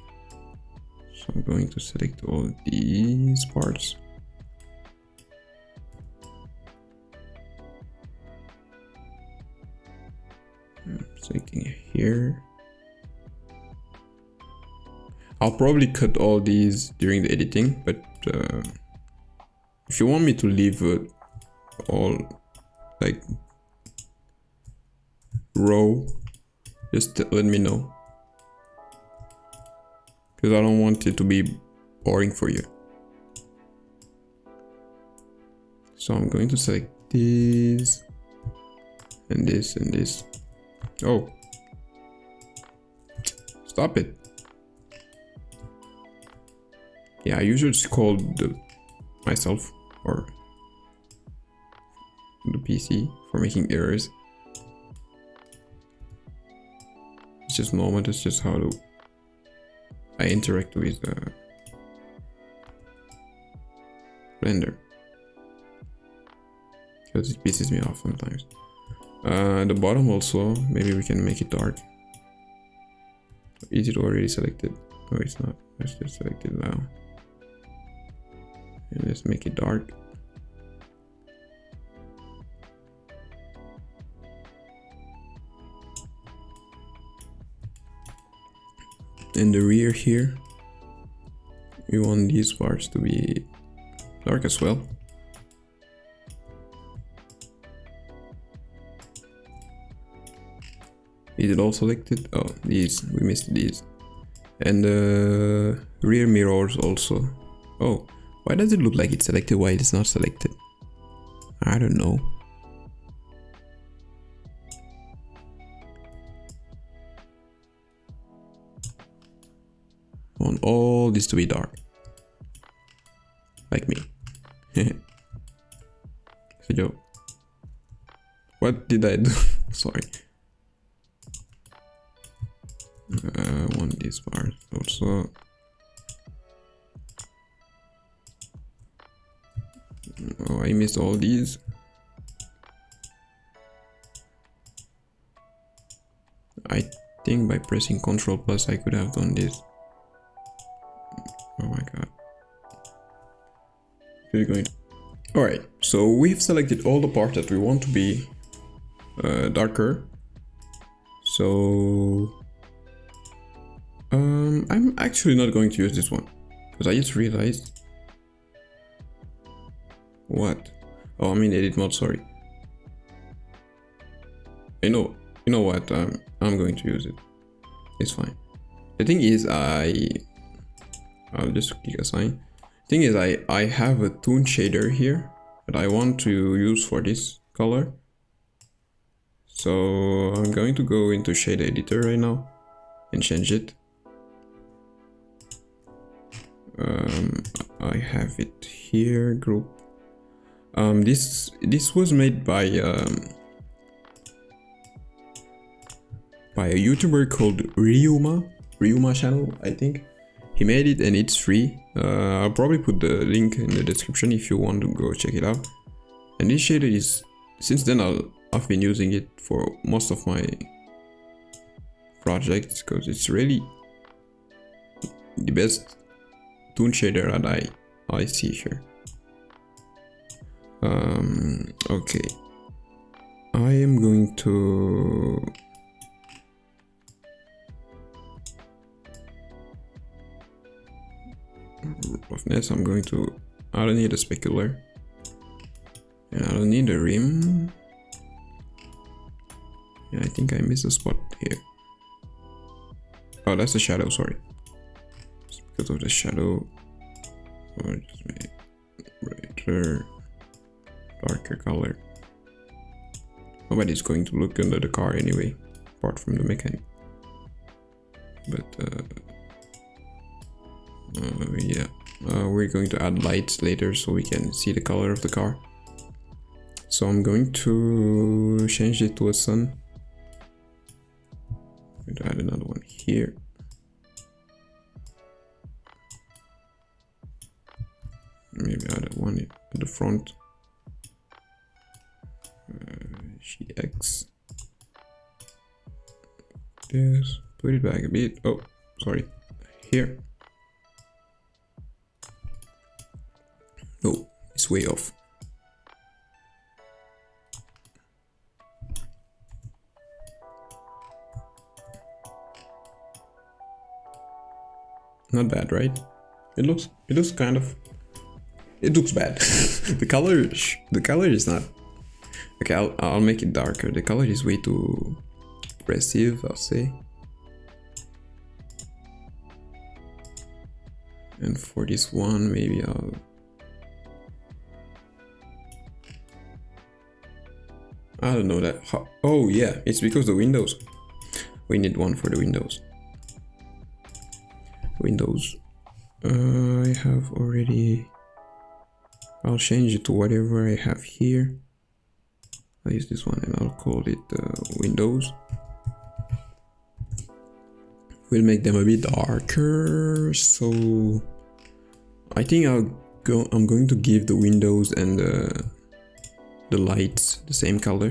So I'm going to select all these parts. Selecting here. I'll probably cut all these during the editing, but if you want me to leave all like row, just let me know, because I don't want it to be boring for you. So I'm going to select this and this and this. Oh, stop it. Yeah, I usually scold myself or the PC for making errors. It's just normal. That's just how I interact with Blender, because it pisses me off sometimes. The bottom also, maybe we can make it dark. Is it already selected? No, it's not. Let's just select it now. And let's make it dark. And the rear here, we want these parts to be dark as well. Is it all selected? Oh, these, we missed these. And the rear mirrors also. Oh, why does it look like it's selected while it's not selected? I don't know. I want all this to be dark. Like me. So, yo. What did I do? Sorry. I want this part also. Oh, I missed all these. I think by pressing Ctrl+ I could have done this. Oh my god. We're going. Alright, so we've selected all the parts that we want to be darker. So I'm actually not going to use this one, because I just realized. What? Oh, I'm in edit mode, sorry. You know what, I'm going to use it. It's fine. The thing is, I'll just click assign. The thing is, I have a toon shader here that I want to use for this color. So I'm going to go into shade editor right now and change it. I have it here, group. This was made by a YouTuber called Ryuma channel, I think. He made it and it's free. I'll probably put the link in the description if you want to go check it out. And this shader is, since then I've been using it for most of my project because it's really the best toon shader that I see here. Okay, I am going to roughness. I don't need a specular, and I don't need a rim. Yeah, I think I missed a spot here. Oh, that's the shadow, sorry. It's because of the shadow. Or just make brighter, darker color. Nobody's going to look under the car anyway, apart from the mechanic. But yeah, we're going to add lights later so we can see the color of the car. So I'm going to change it to a sun. I'm going to add another one here. Maybe add one at the front. GX. This. Put it back a bit. Oh, sorry. Here. Oh, it's way off. Not bad, right? It looks kind of. It looks bad. the color is not. Okay, I'll make it darker. The color is way too aggressive, I'll say. And for this one, maybe I don't know that. Oh yeah, it's because the windows. We need one for the windows. I have already. I'll change it to whatever I have here. I'll use this one and I'll call it windows. We'll make them a bit darker. So I think I'm going to give the windows and the lights the same color.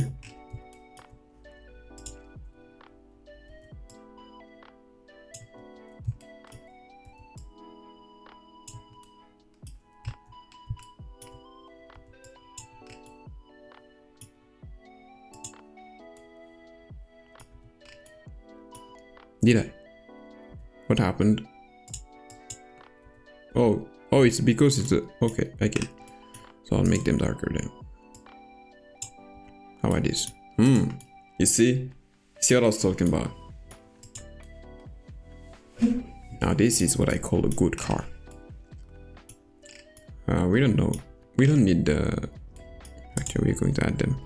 Did I? What happened? Oh, it's because it's a... Okay, I get it. So I'll make them darker then. How about this? You see? See what I was talking about? Now this is what I call a good car. We don't know. We don't need the... Actually, we're going to add them.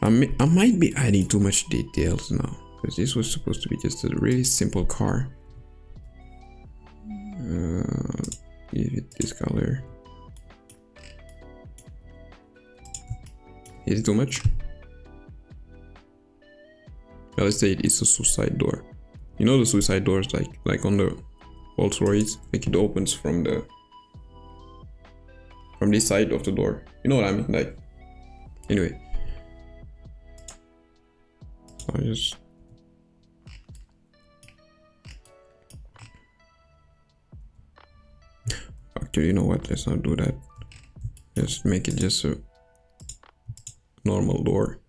I might be adding too much details now. Because this was supposed to be just a really simple car. Give it this color. Is it too much? Well, let's say it is a suicide door. You know the suicide doors like on the Rolls-Royce, like it opens from this side of the door. You know what I mean? Like, anyway. So I just. Actually, you know what? Let's not do that. Let's make it just a normal door.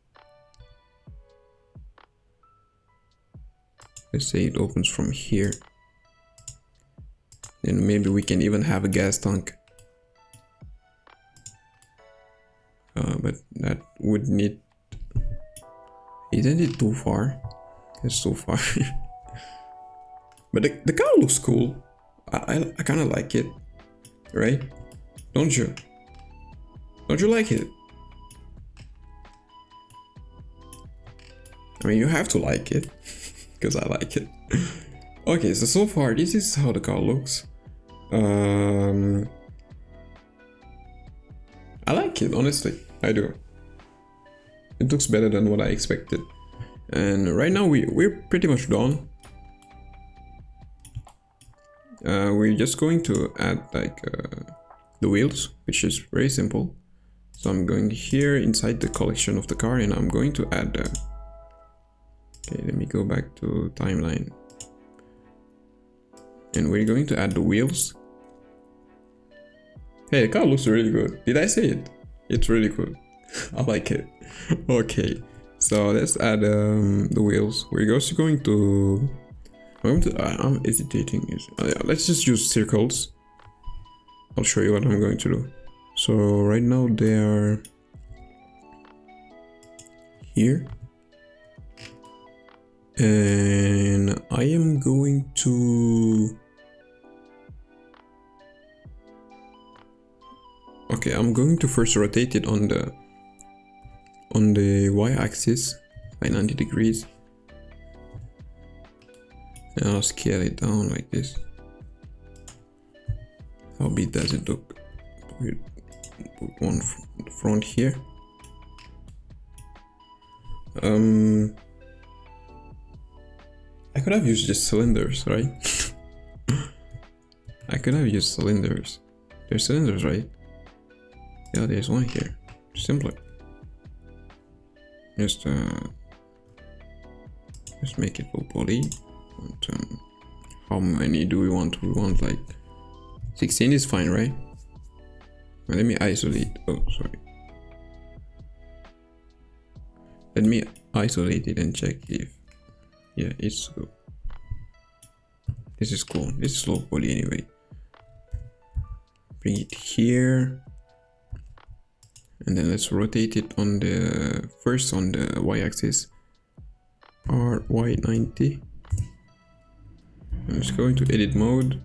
Let's say it opens from here. Then maybe we can even have a gas tank. But that would need... Isn't it too far? It's too far. But the car looks cool. I kind of like it. Right? Don't you? Don't you like it? I mean, you have to like it. Because I like it. Okay, so far this is how the car looks. I like it, honestly. I do. It looks better than what I expected. And right now we're pretty much done. We're just going to add like the wheels, which is very simple. So I'm going here inside the collection of the car and I'm going to add Okay, let me go back to timeline. And we're going to add the wheels. Hey, the car looks really good. Did I say it? It's really good. I like it. Okay, so let's add the wheels. We're also going to... I'm hesitating. Let's just use circles. I'll show you what I'm going to do. So right now they are here. And I am going to... Okay, I'm going to first rotate it on the y-axis by 90 degrees. And I'll scale it down like this. How big does it look? Put one front here. I could have used just cylinders, right? I could have used cylinders. There's cylinders, right? Yeah, there's one here. Simpler. Just make it lowpoly. How many do we want? We want like 16 is fine, right? Well, let me isolate. Oh, sorry. Let me isolate it and check if... Yeah, it's good. This is cool. This is lowpoly anyway. Bring it here. And then let's rotate it on the... First on the y-axis. RY90. Let's go into edit mode.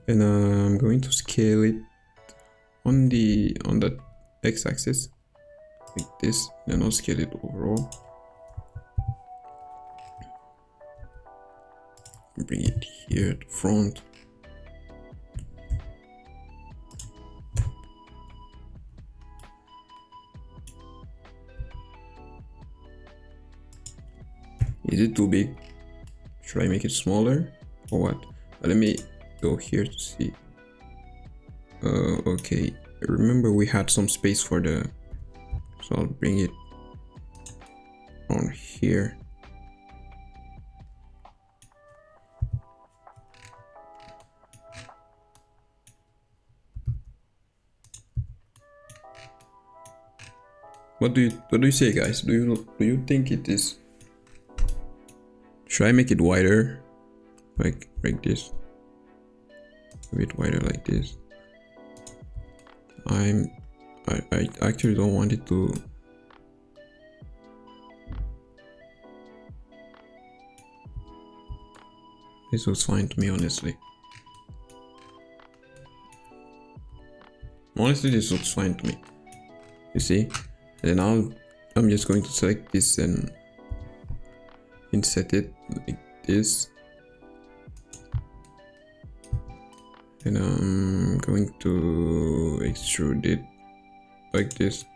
And I'm going to scale it on the x-axis. Like this. Then I'll scale it overall. Bring it here at the front. Is it too big? Should I make it smaller or what? Let me go here to see. Okay, remember we had some space for the... So I'll bring it on here. What do you say, guys? Do you think it is? Should I make it wider, like this? A bit wider like this. I actually don't want it to. This looks fine to me, honestly. Honestly, this looks fine to me. You see? And then I'm just going to select this and inset it like this. And I'm going to extrude it like this.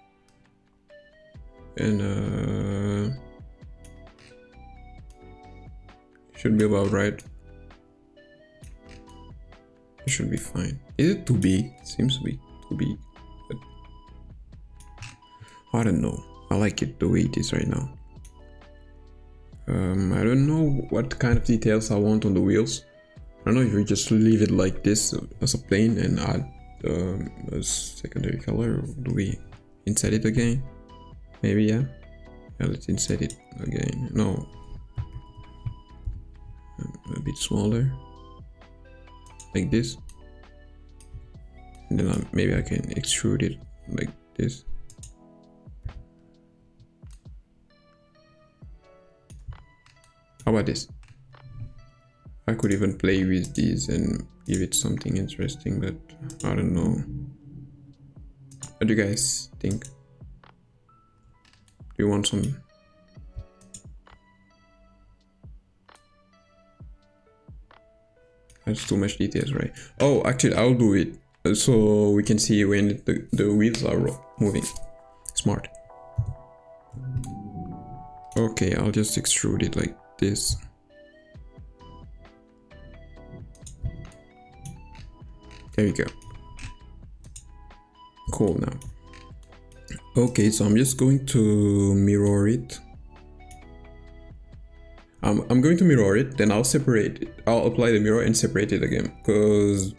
And should be about right. It should be fine. Is it too big? It seems to be too big. But I don't know. I like it the way it is right now. I don't know what kind of details I want on the wheels. I don't know if we just leave it like this as a plain and add a secondary color, or do we inset it again? Maybe, yeah. Yeah, let's inset it again. No. A bit smaller. Like this. And then maybe I can extrude it like this. How about this? I could even play with these and give it something interesting, but I don't know. What do you guys think? Do you want some? That's too much details, right? Oh, actually, I'll do it so we can see when the wheels are moving. Smart. Okay, I'll just extrude it like this. There you go. Cool now. Okay, so I'm just going to mirror it I'm going to mirror it, then I'll separate it. I'll apply the mirror and separate it again, because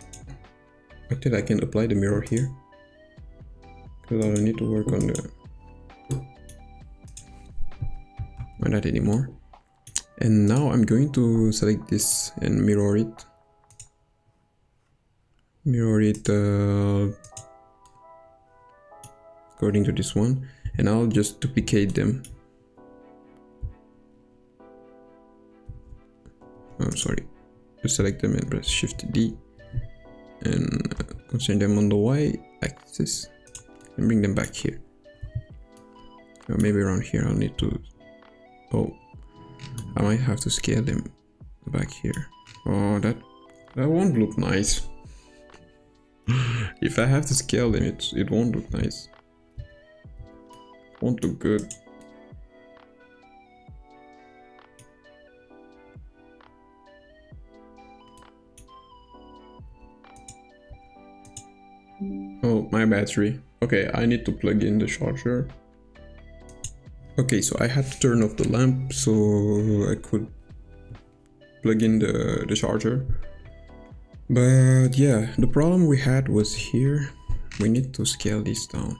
actually I can apply the mirror here, because I don't need to work on that anymore. And now I'm going to select this and mirror it. According to this one, and I'll just duplicate them. Oh, sorry. Just select them and press Shift D and constrain them on the Y axis and bring them back here. Or maybe around here I'll need to... Oh, I might have to scale them back here. Oh, that won't look nice. If I have to scale them, it won't look nice. Won't look good. Oh, my battery. Okay, I need to plug in the charger. Okay, so I had to turn off the lamp so I could plug in the charger. But yeah, the problem we had was here. We need to scale this down.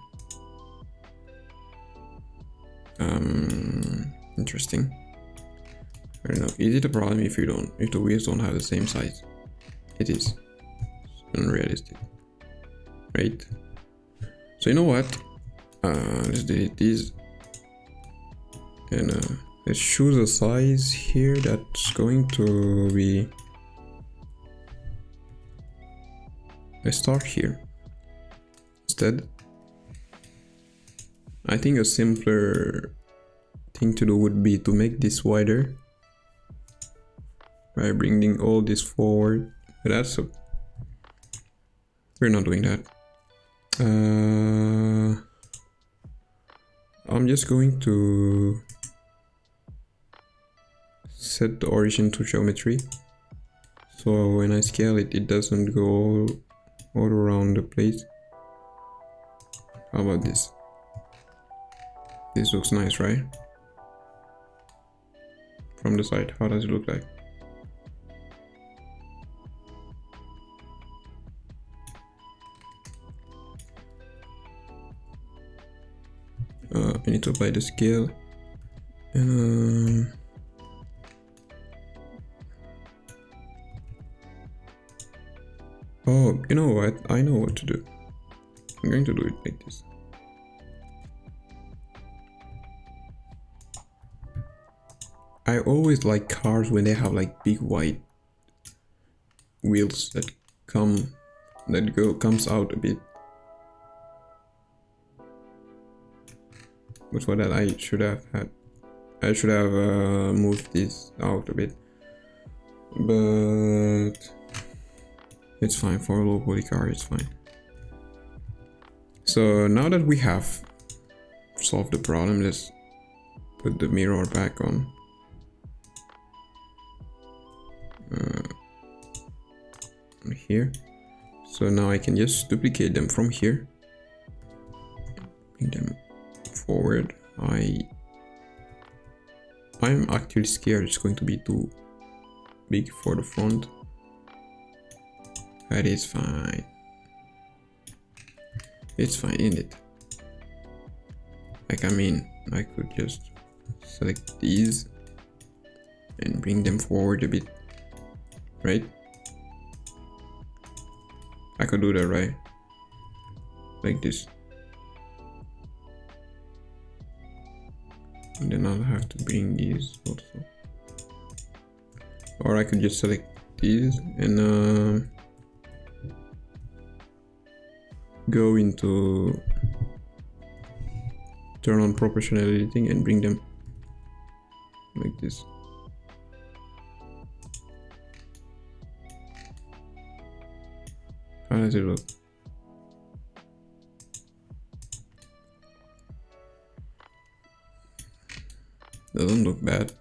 Interesting. I don't know. Is it a problem if the wheels don't have the same size? It is. It's unrealistic. Right? So you know what? Let's delete these. And let's choose a size here that's going to be... Let's start here. Instead, I think a simpler thing to do would be to make this wider by bringing all this forward. But we're not doing that. I'm just going to set the origin to geometry, so when I scale it, it doesn't go all around the place. How about this? This looks nice, right? From the side, how does it look like? I need to apply the scale, and oh, you know what? I know what to do. I'm going to do it like this. I always like cars when they have like big white wheels that comes out a bit. But for that I should have moved this out a bit. But it's fine for a low poly car, it's fine. So now that we have solved the problem, let's put the mirror back on. Here. So now I can just duplicate them from here. Bring them forward. I'm actually scared it's going to be too big for the front. That is fine. It's fine, isn't it? Like, I mean, I could just select these and bring them forward a bit, right? I could do that, right? Like this. And then I'll have to bring these also. Or I could just select these and go into turn on proportional editing and bring them like this. How does it look? Doesn't look bad.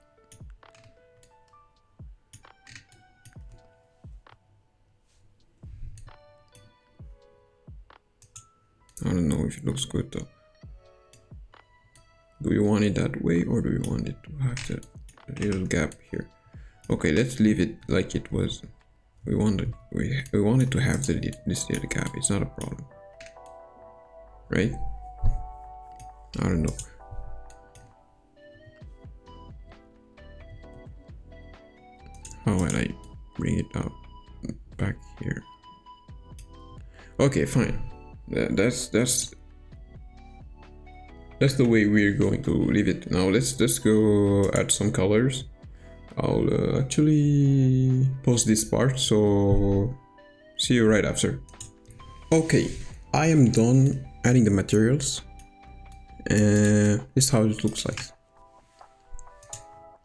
I don't know if it looks good though. Do you want it that way or do you want it to have that little gap here. Okay, let's leave it like it was. We wanted to have this little gap. It's not a problem, right? I don't know. How will I bring it up back here? Okay, fine. That's the way we're going to leave it. Now let's go add some colors. I'll actually pause this part, so see you right after. Okay, I am done adding the materials. This is how it looks like.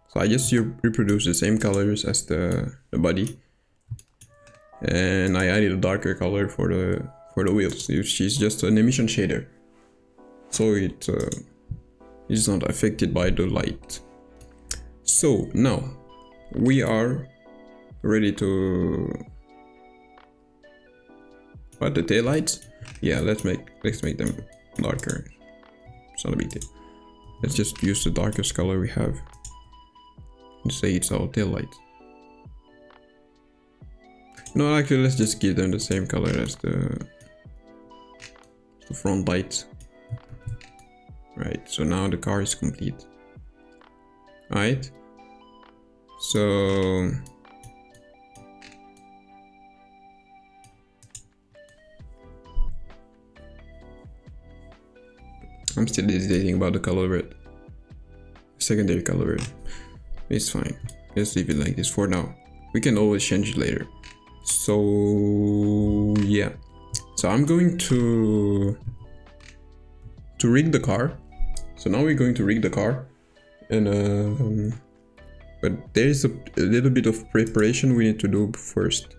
So I just reproduce the same colors as the body, and I added a darker color for the wheels, which is just an emission shader, so it is not affected by the light. So now we are ready to add the taillights. Yeah, let's make them darker. It's not a big deal. Let's just use the darkest color we have and say it's our taillight. No, actually, let's just give them the same color as the front lights. Right, so now the car is complete. Alright, so I'm still hesitating about the color red. Secondary color red. It's fine. Let's leave it like this for now. We can always change it later. So yeah. So I'm going to rig the car. So now we're going to rig the car. And but there's a little bit of preparation we need to do first.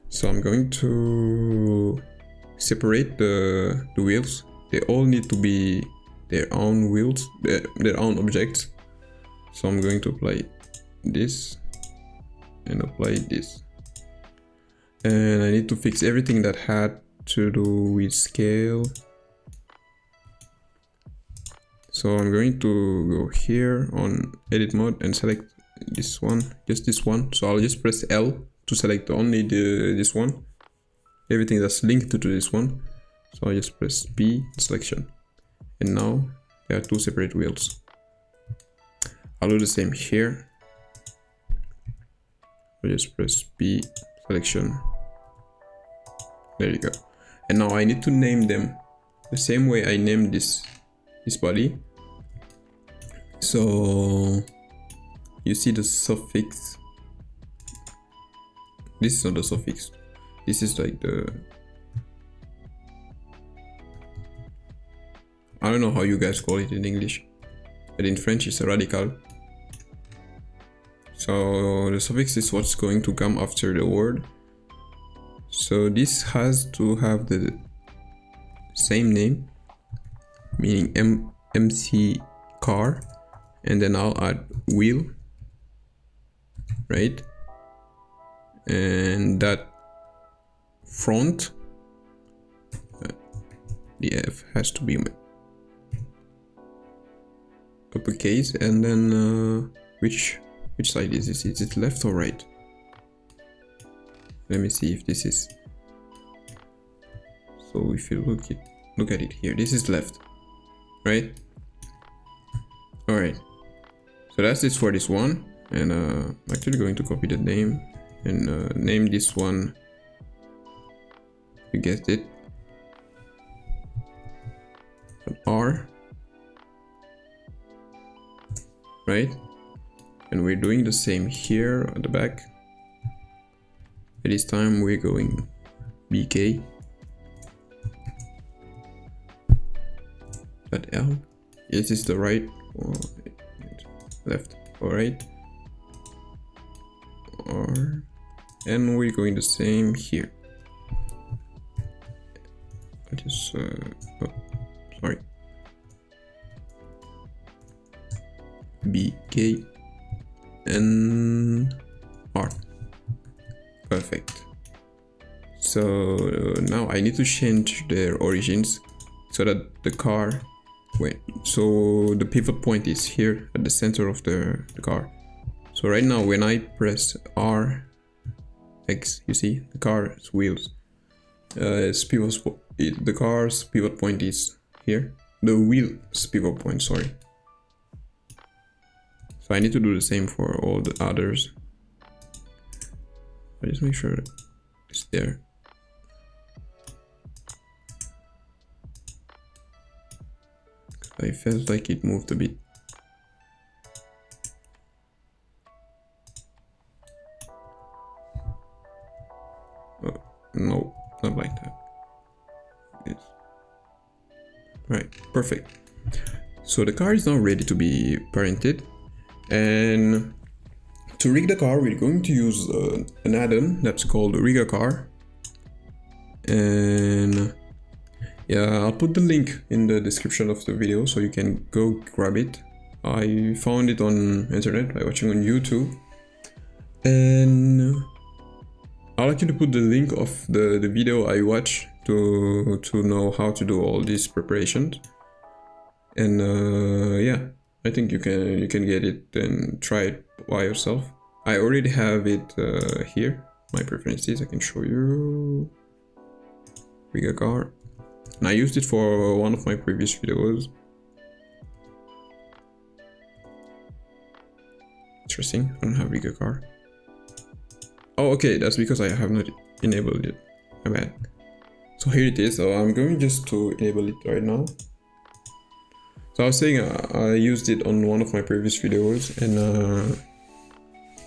So I'm going to separate the wheels. They all need to be their own wheels, their own objects. So I'm going to apply this and apply this. And I need to fix everything that had to do with scale. So I'm going to go here on edit mode and select this one, just this one. So I'll just press L to select only this one, everything that's linked to this one. So I just press B selection, and now there are two separate wheels. I'll do the same here. I just press B selection. There you go. And now I need to name them the same way I named this body. So you see the suffix. This is not the suffix. This is like the, I don't know how you guys call it in English, but in French it's a radical. So the suffix is what's going to come after the word. So this has to have the same name, meaning MC car, and then I'll add wheel, right? And that front, the F has to be uppercase, and then which side is this? Is it left or right? Let me see if this is. So if you look at it here, this is left, right? All right. So that's it for this one, and I'm actually going to copy the name and name this one. You guessed it. An R. Right? And we're doing the same here at the back. This time we're going BK. That L. Is this the right or left or right? R. And we're going the same here. I just oh, sorry. BK and R. Perfect. So now I need to change their origins so that the car wait, so the pivot point is here at the center of the car. So right now when I press R X, you see the car's wheels, the car's pivot point is here, the wheel's pivot point, sorry. So I need to do the same for all the others. I just make sure it's there. I felt like it moved a bit. Oh, no, not like that. Yes. Right, perfect. So the car is now ready to be parented, and to rig the car we're going to use an add-on that's called Rigacar, and yeah, I'll put the link in the description of the video so you can go grab it. I found it on internet by watching on YouTube, and I'll actually put the link of the video I watched to know how to do all these preparations. And yeah, I think you can get it and try it by yourself. I already have it here, my preferences. I can show you Rigacar. And I used it for one of my previous videos. Interesting, I don't have Rigacar. Oh, okay, that's because I have not enabled it. My bad. So here it is. So I'm going just to enable it right now. So I was saying I used it on one of my previous videos, and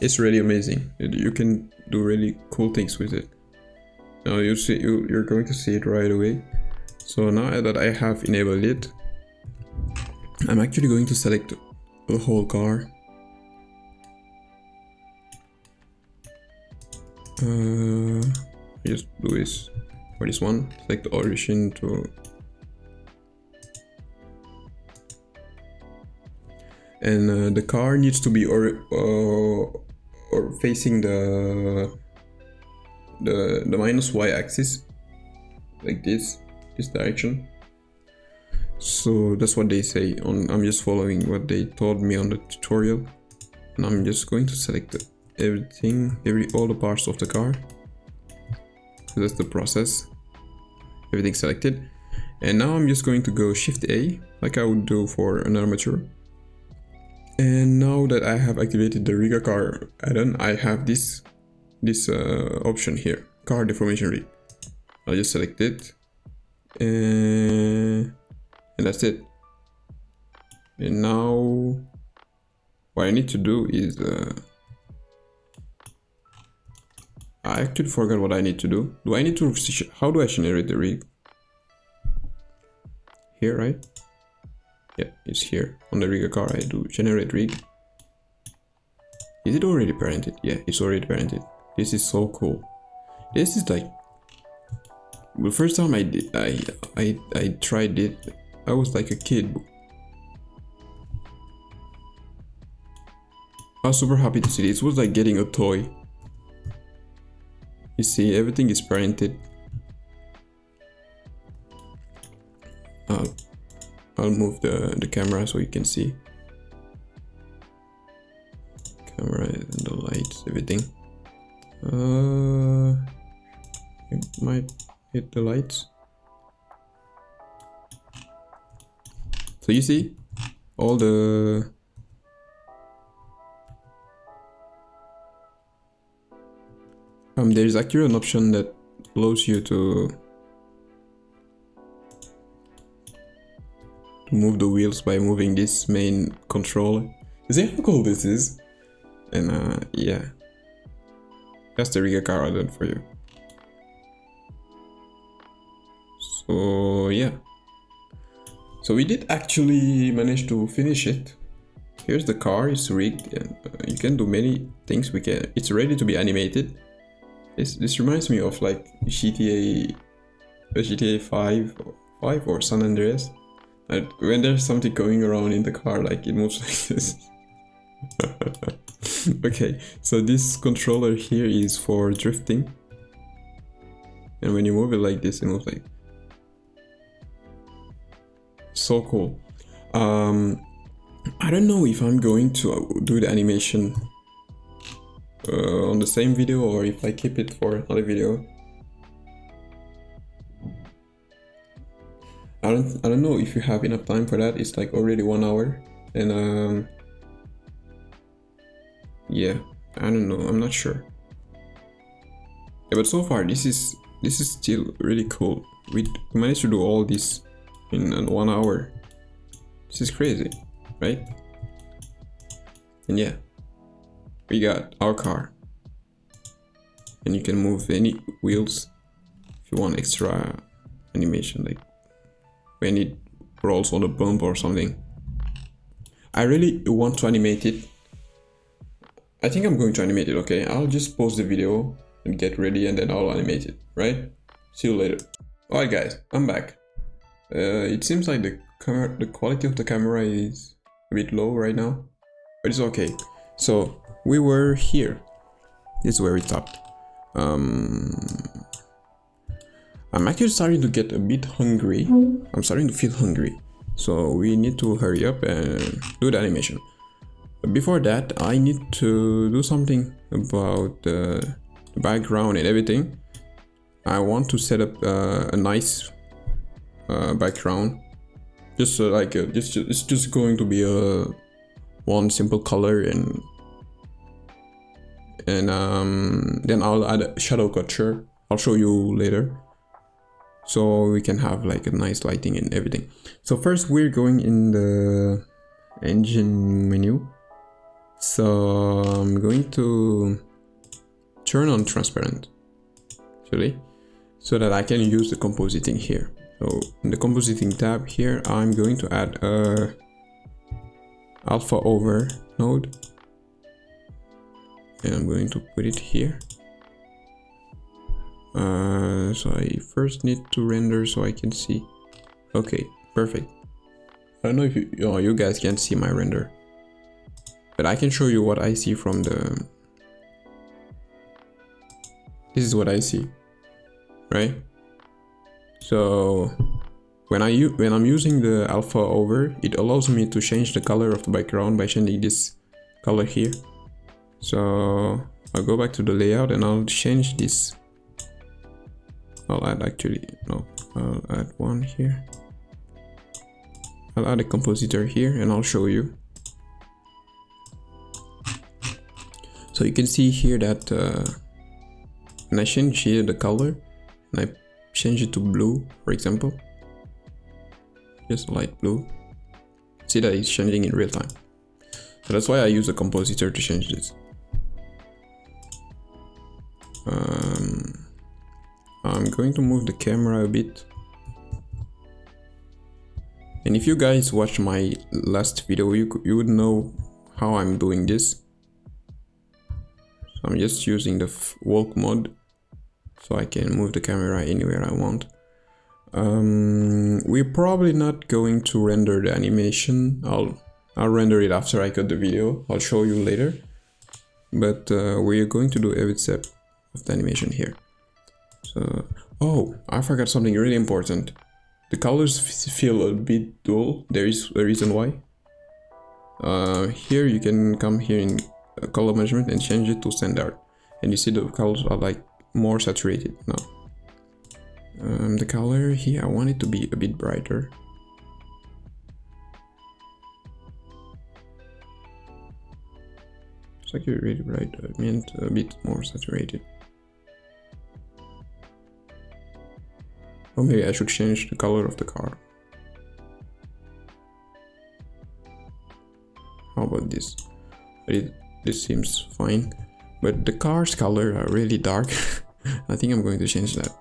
it's really amazing. You can do really cool things with it. Now you're going to see it right away. So now that I have enabled it, I'm actually going to select the whole car. Just do this for this one. Select the origin to, and the car needs to be or facing the minus Y axis, like this direction. So that's what they say on. I'm just following what they told me on the tutorial, and I'm just going to select all the parts of the car. So that's the process. Everything selected, and now I'm just going to go Shift A like I would do for an armature. And now that I have activated the Rigacar add-on, I have this option here, car deformation rig. I'll just select it, and that's it. And now what I need to do is I actually forgot what I need to do. How do I generate the rig? Here, right? Yeah, it's here on the Rigacar. I do generate rig. Is it already parented? Yeah, it's already parented. This is so cool. This is like, the first time I tried it, I was like a kid. I was super happy to see this. It was like getting a toy. You see, everything is parented. I'll move the camera so you can see. Camera and the lights, everything. It might hit the lights. So you see all the there's actually an option that allows you to move the wheels by moving this main controller. You see how cool this is? And yeah, that's the Rigacar add-on for you. So yeah, so we did actually manage to finish it. Here's the car, it's rigged, and you can do many things. It's ready to be animated. This reminds me of like GTA 5 or San Andreas. When there's something going around in the car, like it moves like this. Okay, so this controller here is for drifting, and when you move it like this, it moves like so cool. I don't know if I'm going to do the animation on the same video or if I keep it for another video. I don't know if you have enough time for that. It's like already 1 hour, and yeah, I don't know. I'm not sure. Yeah, but so far this is still really cool. We managed to do all this in 1 hour. This is crazy, right? And yeah, we got our car, and you can move any wheels if you want extra animation, like when it rolls on a bump or something. I really want to animate it. I think I'm going to animate it, okay? I'll just pause the video and get ready and then I'll animate it, right? See you later. Alright guys, I'm back. It seems like the quality of the camera is a bit low right now, but it's okay. So we were here. This is where we stopped. I'm actually starting to get a bit hungry. I'm starting to feel hungry. So we need to hurry up and do the animation. But before that, I need to do something about the background and everything. I want to set up a nice background. Just like it's just going to be one simple color, and then I'll add a shadow capture. I'll show you later, so we can have like a nice lighting and everything. So first we're going in the engine menu. So I'm going to turn on transparent actually, so that I can use the compositing here. So in the compositing tab here, I'm going to add a alpha over node, and I'm going to put it here. So I first need to render so I can see. Okay, perfect. I don't know if you guys can see my render, but I can show you what I see from the. This is what I see, right? So when I'm using the alpha over, it allows me to change the color of the background by changing this color here. So I'll go back to the layout and I'll change this. I'll add one here. I'll add a compositor here and I'll show you. So you can see here that when I change here the color and I change it to blue, for example, just light blue, see that it's changing in real time. So that's why I use a compositor to change this. I'm going to move the camera a bit. And if you guys watch my last video, you would know how I'm doing this. So I'm just using the walk mode, so I can move the camera anywhere I want. We're probably not going to render the animation. I'll render it after I cut the video. I'll show you later. But we're going to do every step of the animation here. So, oh, I forgot something really important. The colors feel a bit dull. There is a reason why. Here you can come here in color management and change it to standard, and you see the colors are like more saturated now. The color here, I want it to be a bit brighter. It's actually really bright. I meant a bit more saturated. Or maybe I should change the color of the car. How about this? This seems fine, but the car's color are really dark. I think I'm going to change that.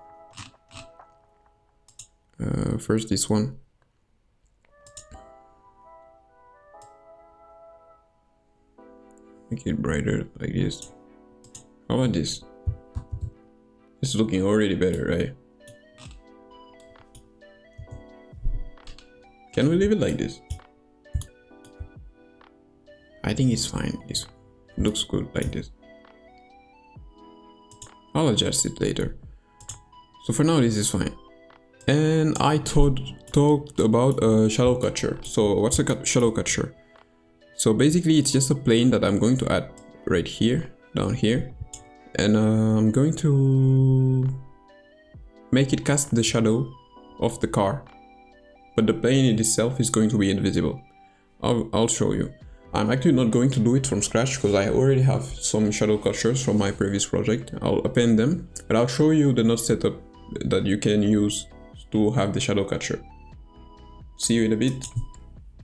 First this one. Make it brighter like this. How about this? This is looking already better, right? Can we leave it like this? I think it's fine. It looks good like this. I'll adjust it later. So for now, this is fine. And I talked about a shadow catcher. So what's a shadow catcher? So basically it's just a plane that I'm going to add right here, down here, and I'm going to make it cast the shadow of the car, but the plane in itself is going to be invisible. I'll show you. I'm actually not going to do it from scratch because I already have some shadow catchers from my previous project. I'll append them, but I'll show you the node setup that you can use to have the shadow catcher. See you in a bit.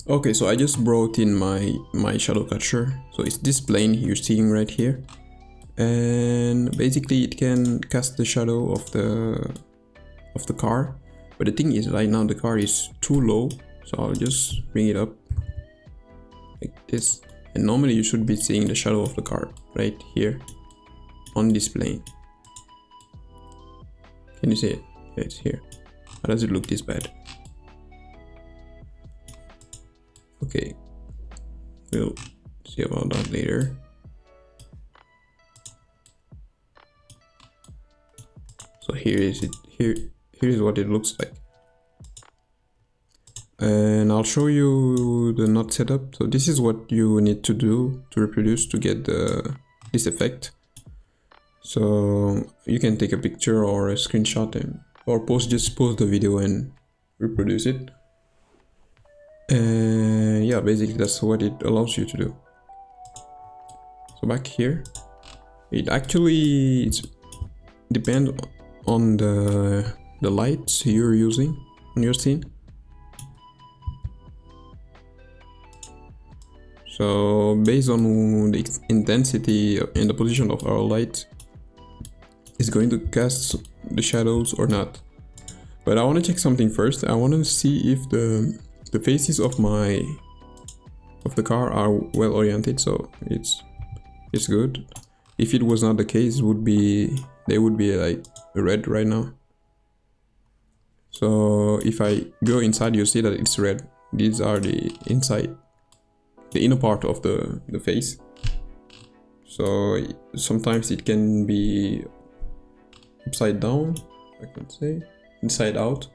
Okay, so I just brought in my shadow catcher. So it's this plane you're seeing right here, and basically it can cast the shadow of the car. But the thing is, right now the car is too low, so I'll just bring it up like this, and normally you should be seeing the shadow of the car right here on this plane. Can you see it? Yeah, it's here. How does it look this bad? Okay, we'll see about that later. So here is it. Here is what it looks like. And I'll show you the node setup. So this is what you need to do to reproduce to get this effect. So you can take a picture or a screenshot or just pause the video and reproduce it. And yeah, basically that's what it allows you to do. So back here, it actually depends on the lights you're using on your scene. So based on the intensity and the position of our light, it's going to cast the shadows or not. But I want to check something first. I want to see if the faces of the car are well oriented, so it's good. If it was not the case, they would be like red right now. So if I go inside, you see that it's red. These are the inner part of the face. So sometimes it can be upside down, I can say, inside out.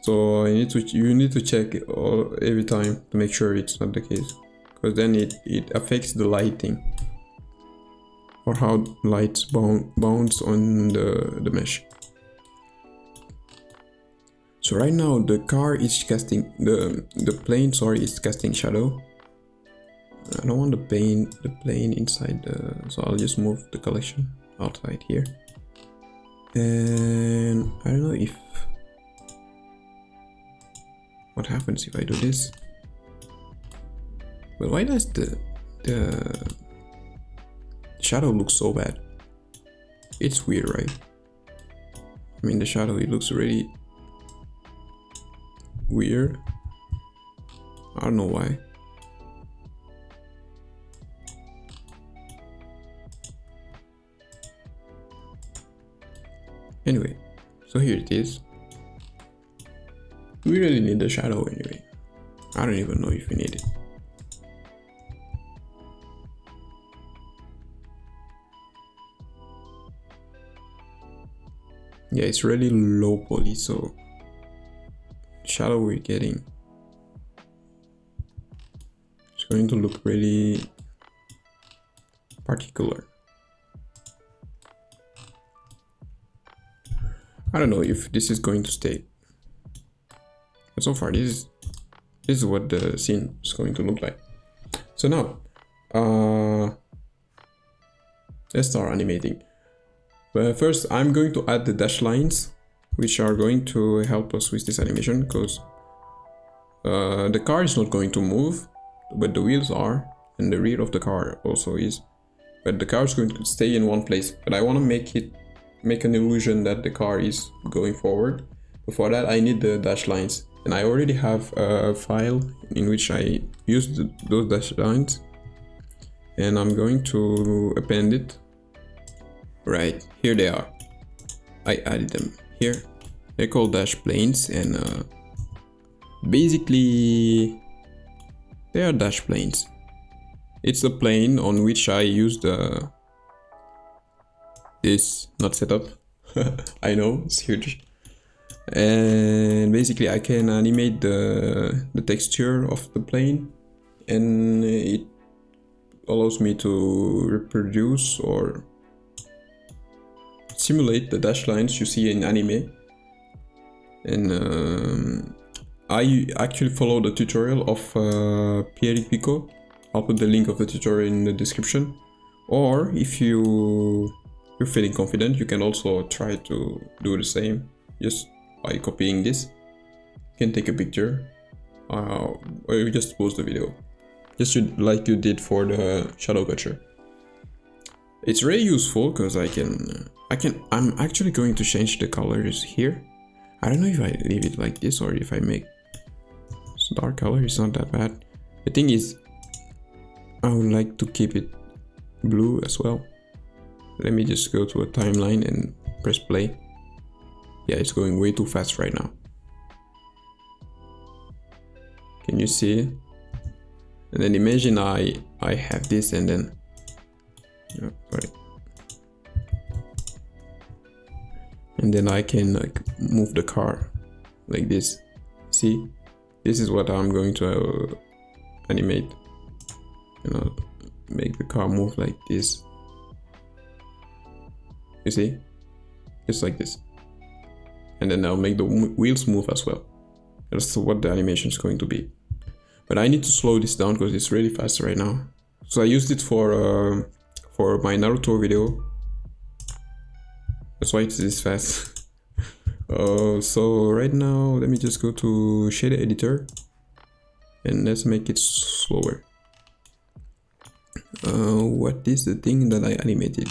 So you need to check it every time to make sure it's not the case, because then it affects the lighting or how lights bounce on the mesh. So right now the car is casting the plane, sorry, is casting shadow. I don't want the plane inside so I'll just move the collection outside here. And I don't know what happens if I do this. But why does the shadow look so bad? It's weird, right? I mean, the shadow, it looks really weird. I don't know why. Anyway, so here it is. We really need the shadow anyway. I don't even know if we need it. Yeah, it's really low poly, so shadow we're getting, it's going to look really particular. I don't know if this is going to stay. But so far this is what the scene is going to look like. So now let's start animating. But first I'm going to add the dash lines, which are going to help us with this animation, because the car is not going to move, but the wheels are, and the rear of the car also is. But the car is going to stay in one place. But I want to make an illusion that the car is going forward. Before that I need the dash lines, and I already have a file in which I used those dash lines, and I'm going to append it. Right, here they are. I added them here. They're called dash planes, and basically they are dash planes. It's the plane on which I used this not setup. I know, it's huge. and basically I can animate the texture of the plane, and it allows me to reproduce or simulate the dash lines you see in Animate. And I actually follow the tutorial of Pierre Pico. I'll put the link of the tutorial in the description. Or if you're feeling confident, you can also try to do the same just by copying this. You can take a picture or you just pause the video, just like you did for the shadow catcher. It's really useful because I'm actually going to change the colors here. I don't know if I leave it like this or if I make dark color. It's not that bad. The thing is, I would like to keep it blue as well. Let me just go to a timeline and press play. Yeah, it's going way too fast right now. Can you see it? And then imagine I have this, and then and then I can like move the car like this. See, this is what I'm going to animate. You know, make the car move like this. You see, just like this. And then I'll make the wheels move as well. That's what the animation is going to be. But I need to slow this down because it's really fast right now. So I used it for my Naruto video. That's why it's this fast. So right now, let me just go to shader editor and let's make it slower. What is the thing that I animated?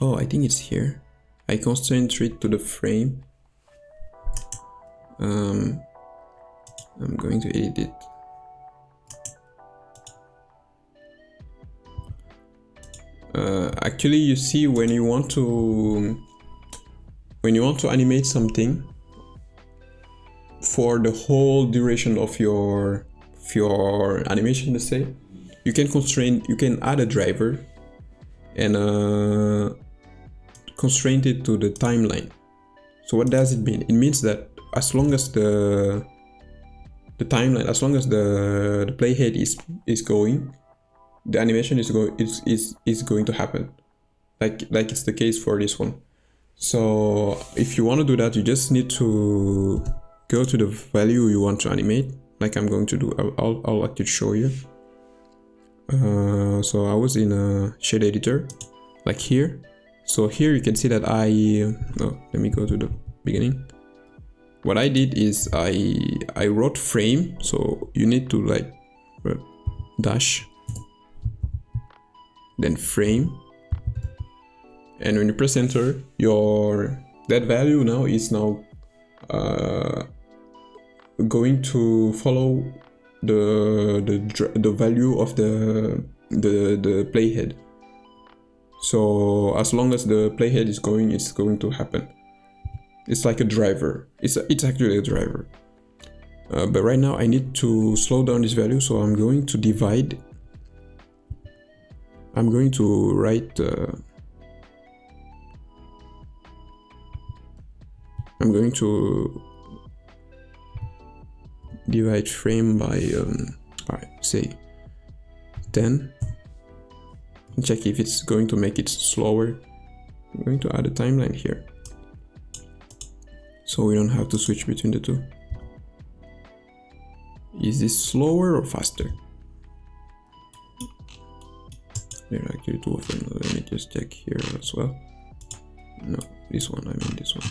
Oh, I think it's here. I concentrate to the frame. I'm going to edit it. Actually, you see, when you want to animate something for the whole duration of your animation, let's say, you can add a driver and constrain it to the timeline. So what does it mean? It means that as long as the timeline, as long as the playhead is going, the animation is going to happen, like it's the case for this one. So if you want to do that, you just need to go to the value you want to animate, like I'm going to do. I'll actually show you. So I was in a shade editor, like here. So here you can see that let me go to the beginning. What I did is I wrote frame, so you need to like dash, then frame, and when you press enter, that value now is going to follow the value of the playhead. So as long as the playhead is going, it's going to happen. It's like a driver. It's actually a driver. But right now I need to slow down this value, so I'm going to divide. I'm going to write. I'm going to divide frame by say 10. And check if it's going to make it slower. I'm going to add a timeline here, so we don't have to switch between the two. Is this slower or faster? There are actually two of them. Let me just check here as well. No, this one, I mean this one.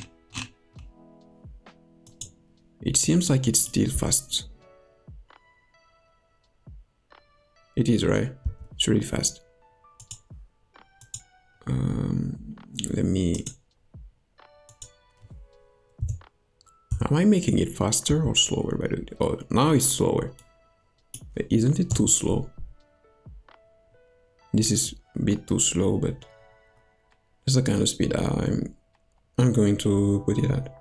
It seems like it's still fast. It is, right? It's really fast. Let me... Am I making it faster or slower by the way? Oh, now it's slower. But isn't it too slow? This is a bit too slow, but that's the kind of speed I'm going to put it at.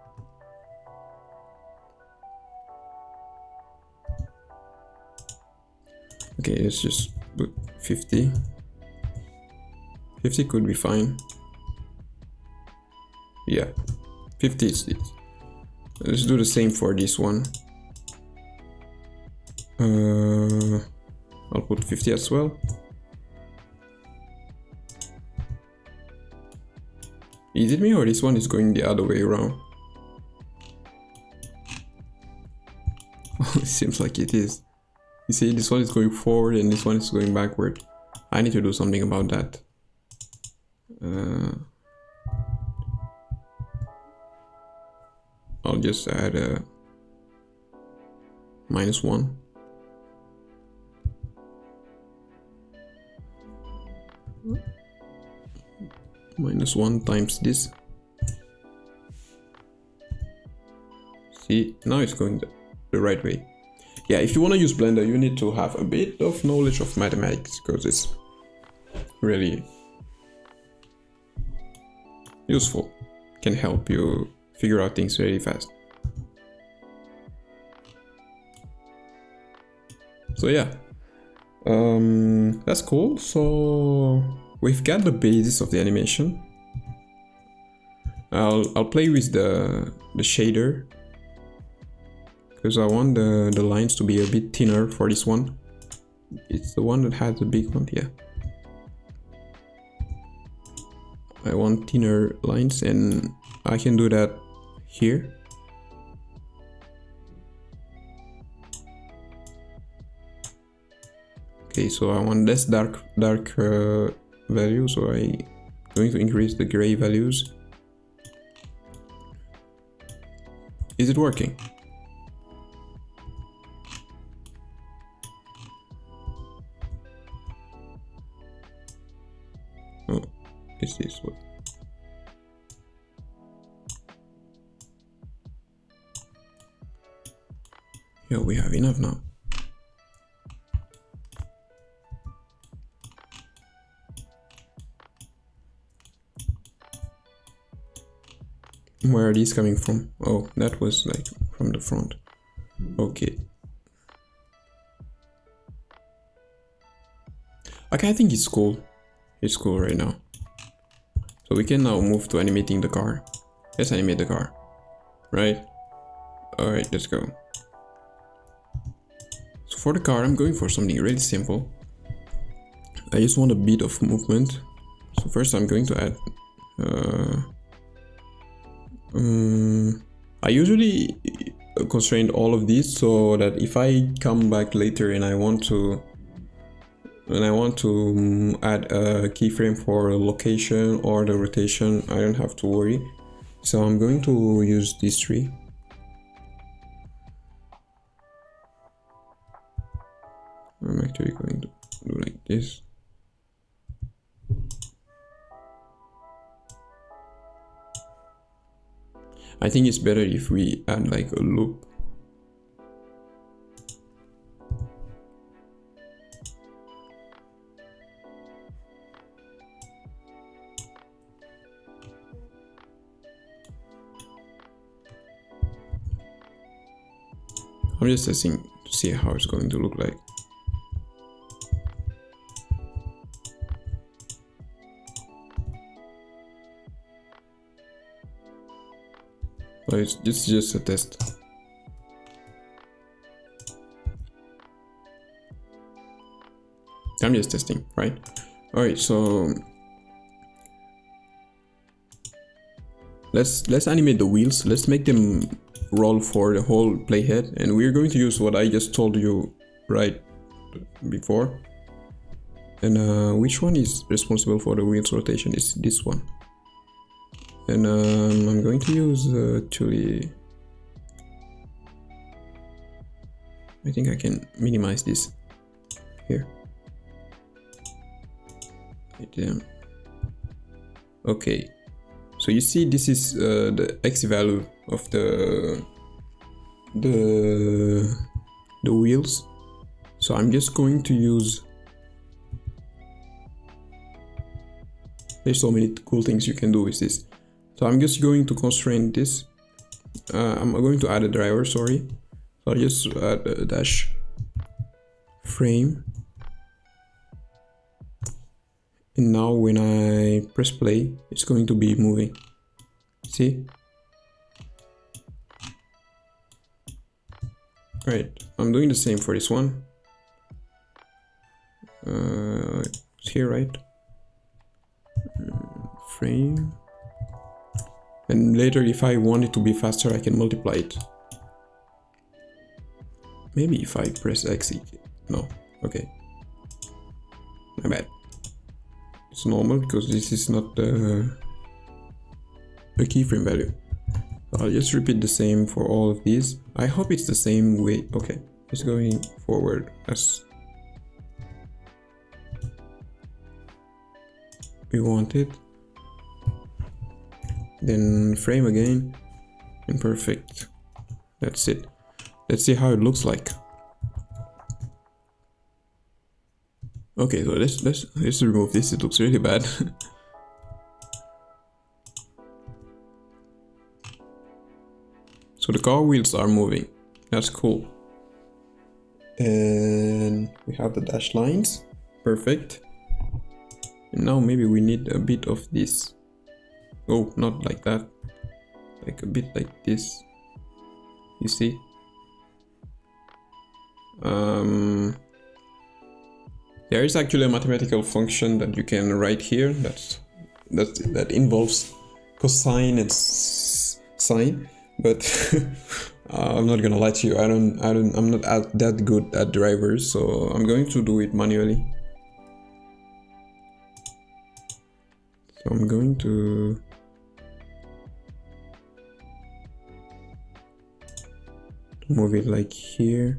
Okay, let's just put 50. 50 could be fine. Yeah, 50 is it. Let's do the same for this one. I'll put 50 as well. Is it me or this one is going the other way around? It seems like it is. You see, this one is going forward and this one is going backward. I need to do something about that. I'll just add a -1. -1 times this. See, now it's going the right way. Yeah, if you want to use Blender, you need to have a bit of knowledge of mathematics, because it's really useful. Can help you figure out things very fast. So yeah, that's cool. So we've got the basis of the animation. I'll play with the shader, because I want the lines to be a bit thinner for this one. It's the one that has the big one, yeah. I want thinner lines, and I can do that here. Okay, so I want less dark value, so I'm going to increase the gray values. Is it working? Oh, is this what? Yeah, we have enough now. Where are these coming from? Oh, that was like from the front. Okay. Okay, I think it's cool. It's cool right now. So we can now move to animating the car. Let's animate the car. Right? Alright, let's go. So for the car, I'm going for something really simple. I just want a bit of movement. So first I'm going to add I usually constrain all of these so that if I come back later and I want to add a keyframe for the location or the rotation, I don't have to worry. So I'm going to use these three. I'm actually going to do like this. I think it's better if we add like a loop. I'm just testing to see how it's going to look like. So it's just a test. I'm just testing, right? Alright, so let's animate the wheels. Let's make them roll for the whole playhead, and we're going to use what I just told you right before. And which one is responsible for the wheels rotation? Is this one. And I'm going to use actually, I think I can minimize this here. Okay, so you see this is the X value of the wheels. So I'm just going to use, there's so many cool things you can do with this. So I'm just going to constrain this. I'm going to add a driver, sorry. So I'll just add a dash frame. And now when I press play, it's going to be moving. See? Right, I'm doing the same for this one. It's here, right? Frame. And later, if I want it to be faster, I can multiply it. Maybe if I press X, no, okay. My bad. It's normal because this is not a keyframe value. I'll just repeat the same for all of these. I hope it's the same way. Okay, it's going forward as we want it. Then frame again, and perfect. That's it. Let's see how it looks like. Okay, so let's remove this. It looks really bad. So the car wheels are moving. That's cool. And we have the dash lines. Perfect. And now maybe we need a bit of this. Oh, not like that. Like a bit like this. You see? There is actually a mathematical function that you can write here that involves cosine and sine, but I'm not gonna lie to you. I'm not that good at drivers, so I'm going to do it manually. So I'm going to move it like here.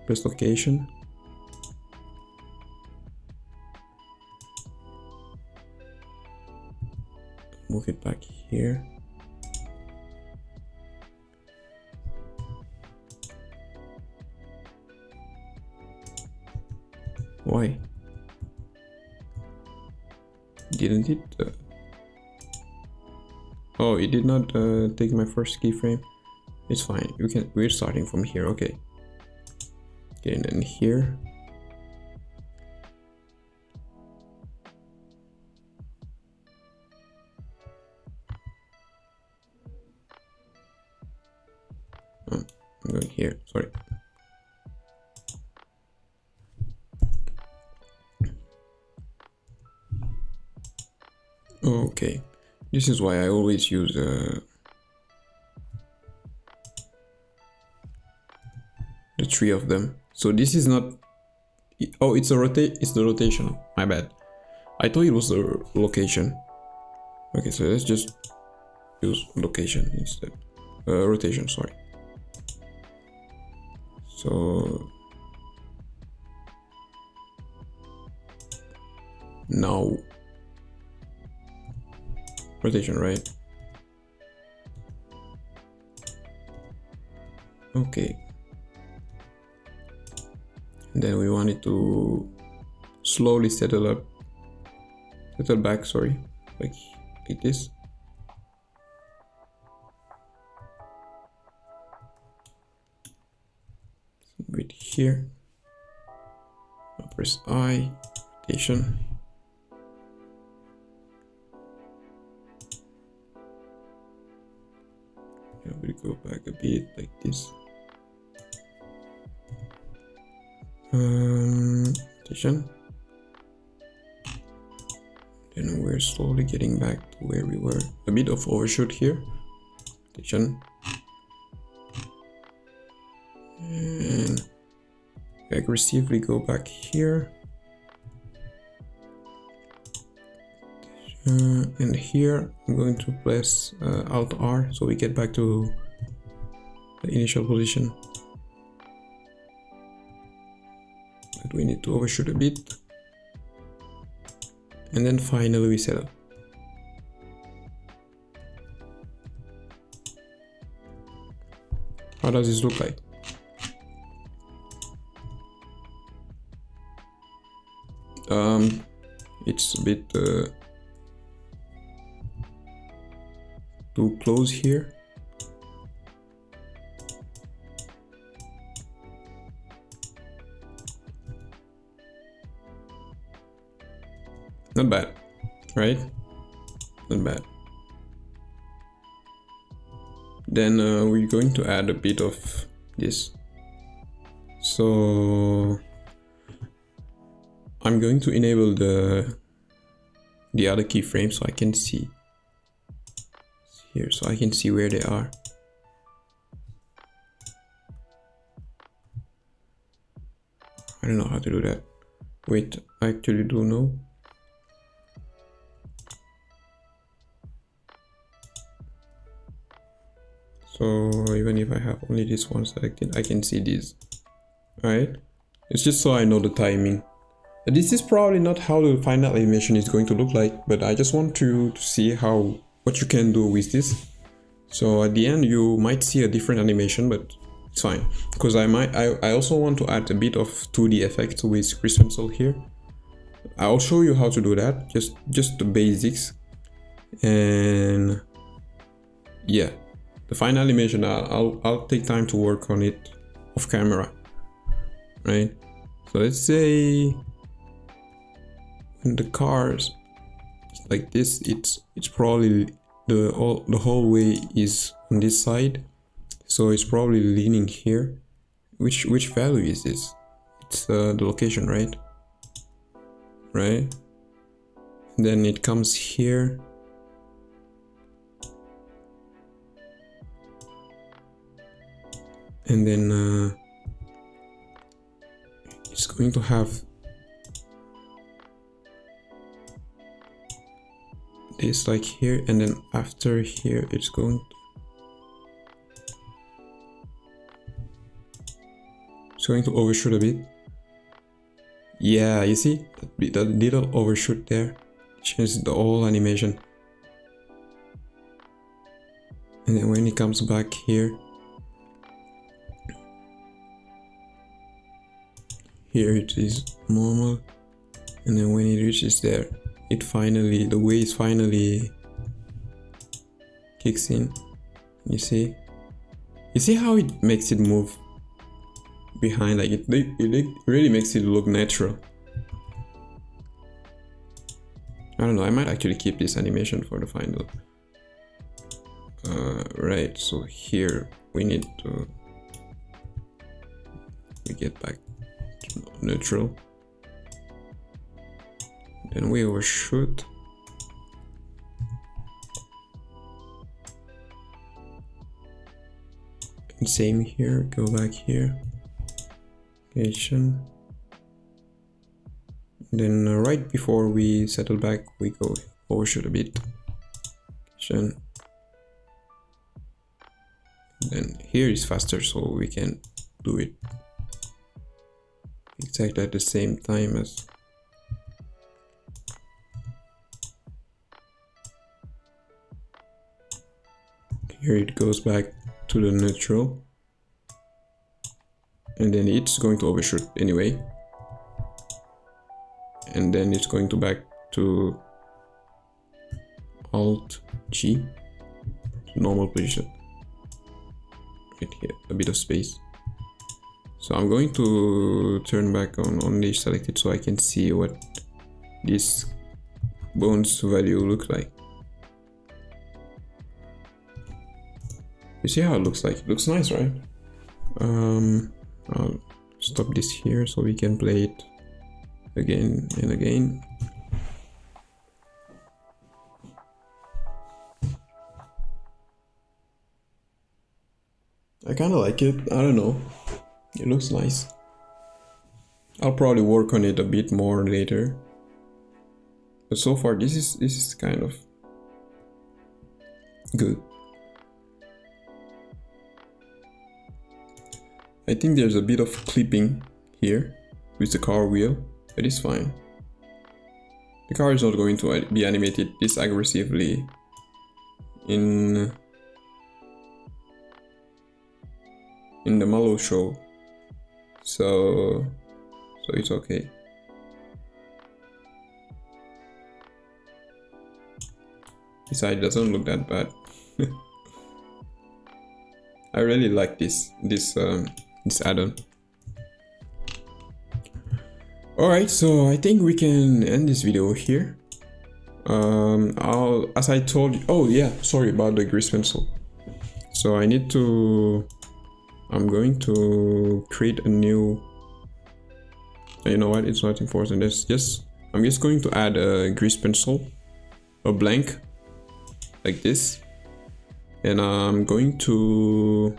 Press location. Move it back here. Why? Didn't it? Oh, it did not take my first keyframe. It's fine. We're starting from here. Okay. Okay, and then here. Oh, I'm going here. Sorry. Okay, this is why I always use the three of them. So this is not. Oh, it's the rotation. My bad. I thought it was the location. Okay, so let's just use location instead. Rotation, sorry. So now rotation, right? Okay. And then we want it to slowly settle back, sorry, like this. Right here. I'll press I, rotation. Yeah, we'll go back a bit like this. Rotation. Then we're slowly getting back to where we were. A bit of overshoot here. Rotation. And aggressively go back here. And here I'm going to press Alt R so we get back to the initial position. But we need to overshoot a bit. And then finally we settle. How does this look like? It's a bit too close here. Not bad, right? Not bad. Then we're going to add a bit of this. So I'm going to enable the other keyframes so I can see here, so I can see where they are. I don't know how to do that. Wait, I actually do know. So even if I have only this one selected, I can see these. Alright, it's just so I know the timing. This is probably not how the final animation is going to look like, but I just want to see what you can do with this. So at the end you might see a different animation, but it's fine, because I also want to add a bit of 2D effect with Grease Pencil here. I'll show you how to do that, just the basics. And yeah, the final animation I'll take time to work on it off camera, right? So let's say in the cars like this, it's probably the whole way is on this side, so it's probably leaning here. Which value is this? It's the location, right? And then it comes here, and then it's going to have this like here, and then after here it's going to overshoot a bit. Yeah, you see that little overshoot there changes the whole animation. And then when it comes back here it is normal, and then when it reaches there, the wave finally kicks in. You see how it makes it move behind, like it really makes it look natural. I don't know, I might actually keep this animation for the final. Right, so here we need to get back to neutral. Then we overshoot. And same here, go back here. Location. Then right before we settle back, we go overshoot a bit. Location. Then here is faster, so we can do it exactly at the same time as here. It goes back to the neutral, and then it's going to overshoot anyway, and then it's going to back to Alt G, normal position. Right here, a bit of space. So I'm going to turn back on only selected so I can see what this bones value looks like. You see how it looks like? It looks nice, right? I'll stop this here so we can play it again and again. I kind of like it. I don't know. It looks nice. I'll probably work on it a bit more later. But so far, this is kind of good. I think there's a bit of clipping here with the car wheel, but it's fine. The car is not going to be animated this aggressively in the Mallow show, so it's okay. Besides, it doesn't look that bad. I really like this add-on. Alright, so I think we can end this video here. As I told you, oh yeah, sorry about the grease pencil. So I'm going to create a new, you know what, it's not important. I'm just going to add a grease pencil, a blank, like this. And I'm going to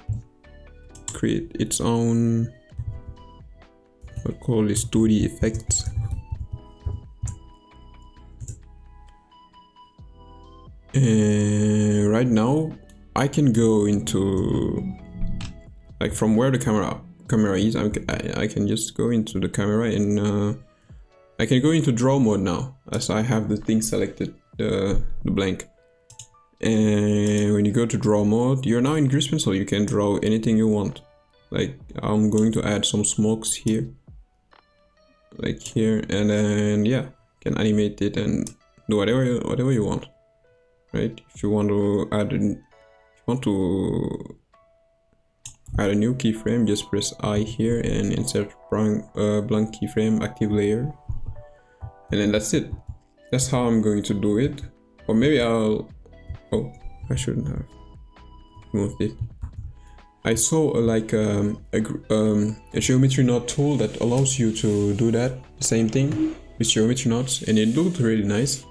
create its own, I'll call this 2D effect. And right now I can go into, like, from where the camera is, I can just go into the camera, and I can go into draw mode now, as I have the thing selected, the blank. And when you go to draw mode, you're now in grease pencil. You can draw anything you want. Like, I'm going to add some smokes here, like here, and then yeah, can animate it and do whatever you want, right? If you want to add a new keyframe, just press I here and insert blank keyframe, active layer, and then that's it. That's how I'm going to do it. Or maybe oh, I shouldn't have moved it. I saw a geometry knot tool that allows you to do that, the same thing with geometry knots, and it looked really nice.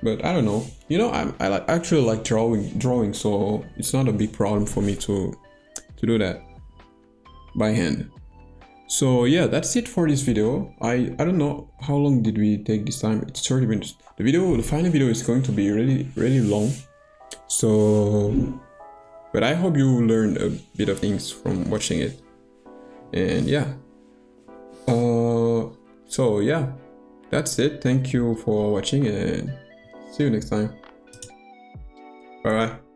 But I don't know, you know, I actually like drawing, so it's not a big problem for me to do that by hand. So yeah, that's it for this video. I don't know how long did we take this time. It's 30 minutes. The final video is going to be really long. So, but I hope you learned a bit of things from watching it. And yeah. So yeah, that's it. Thank you for watching, and see you next time. Bye bye.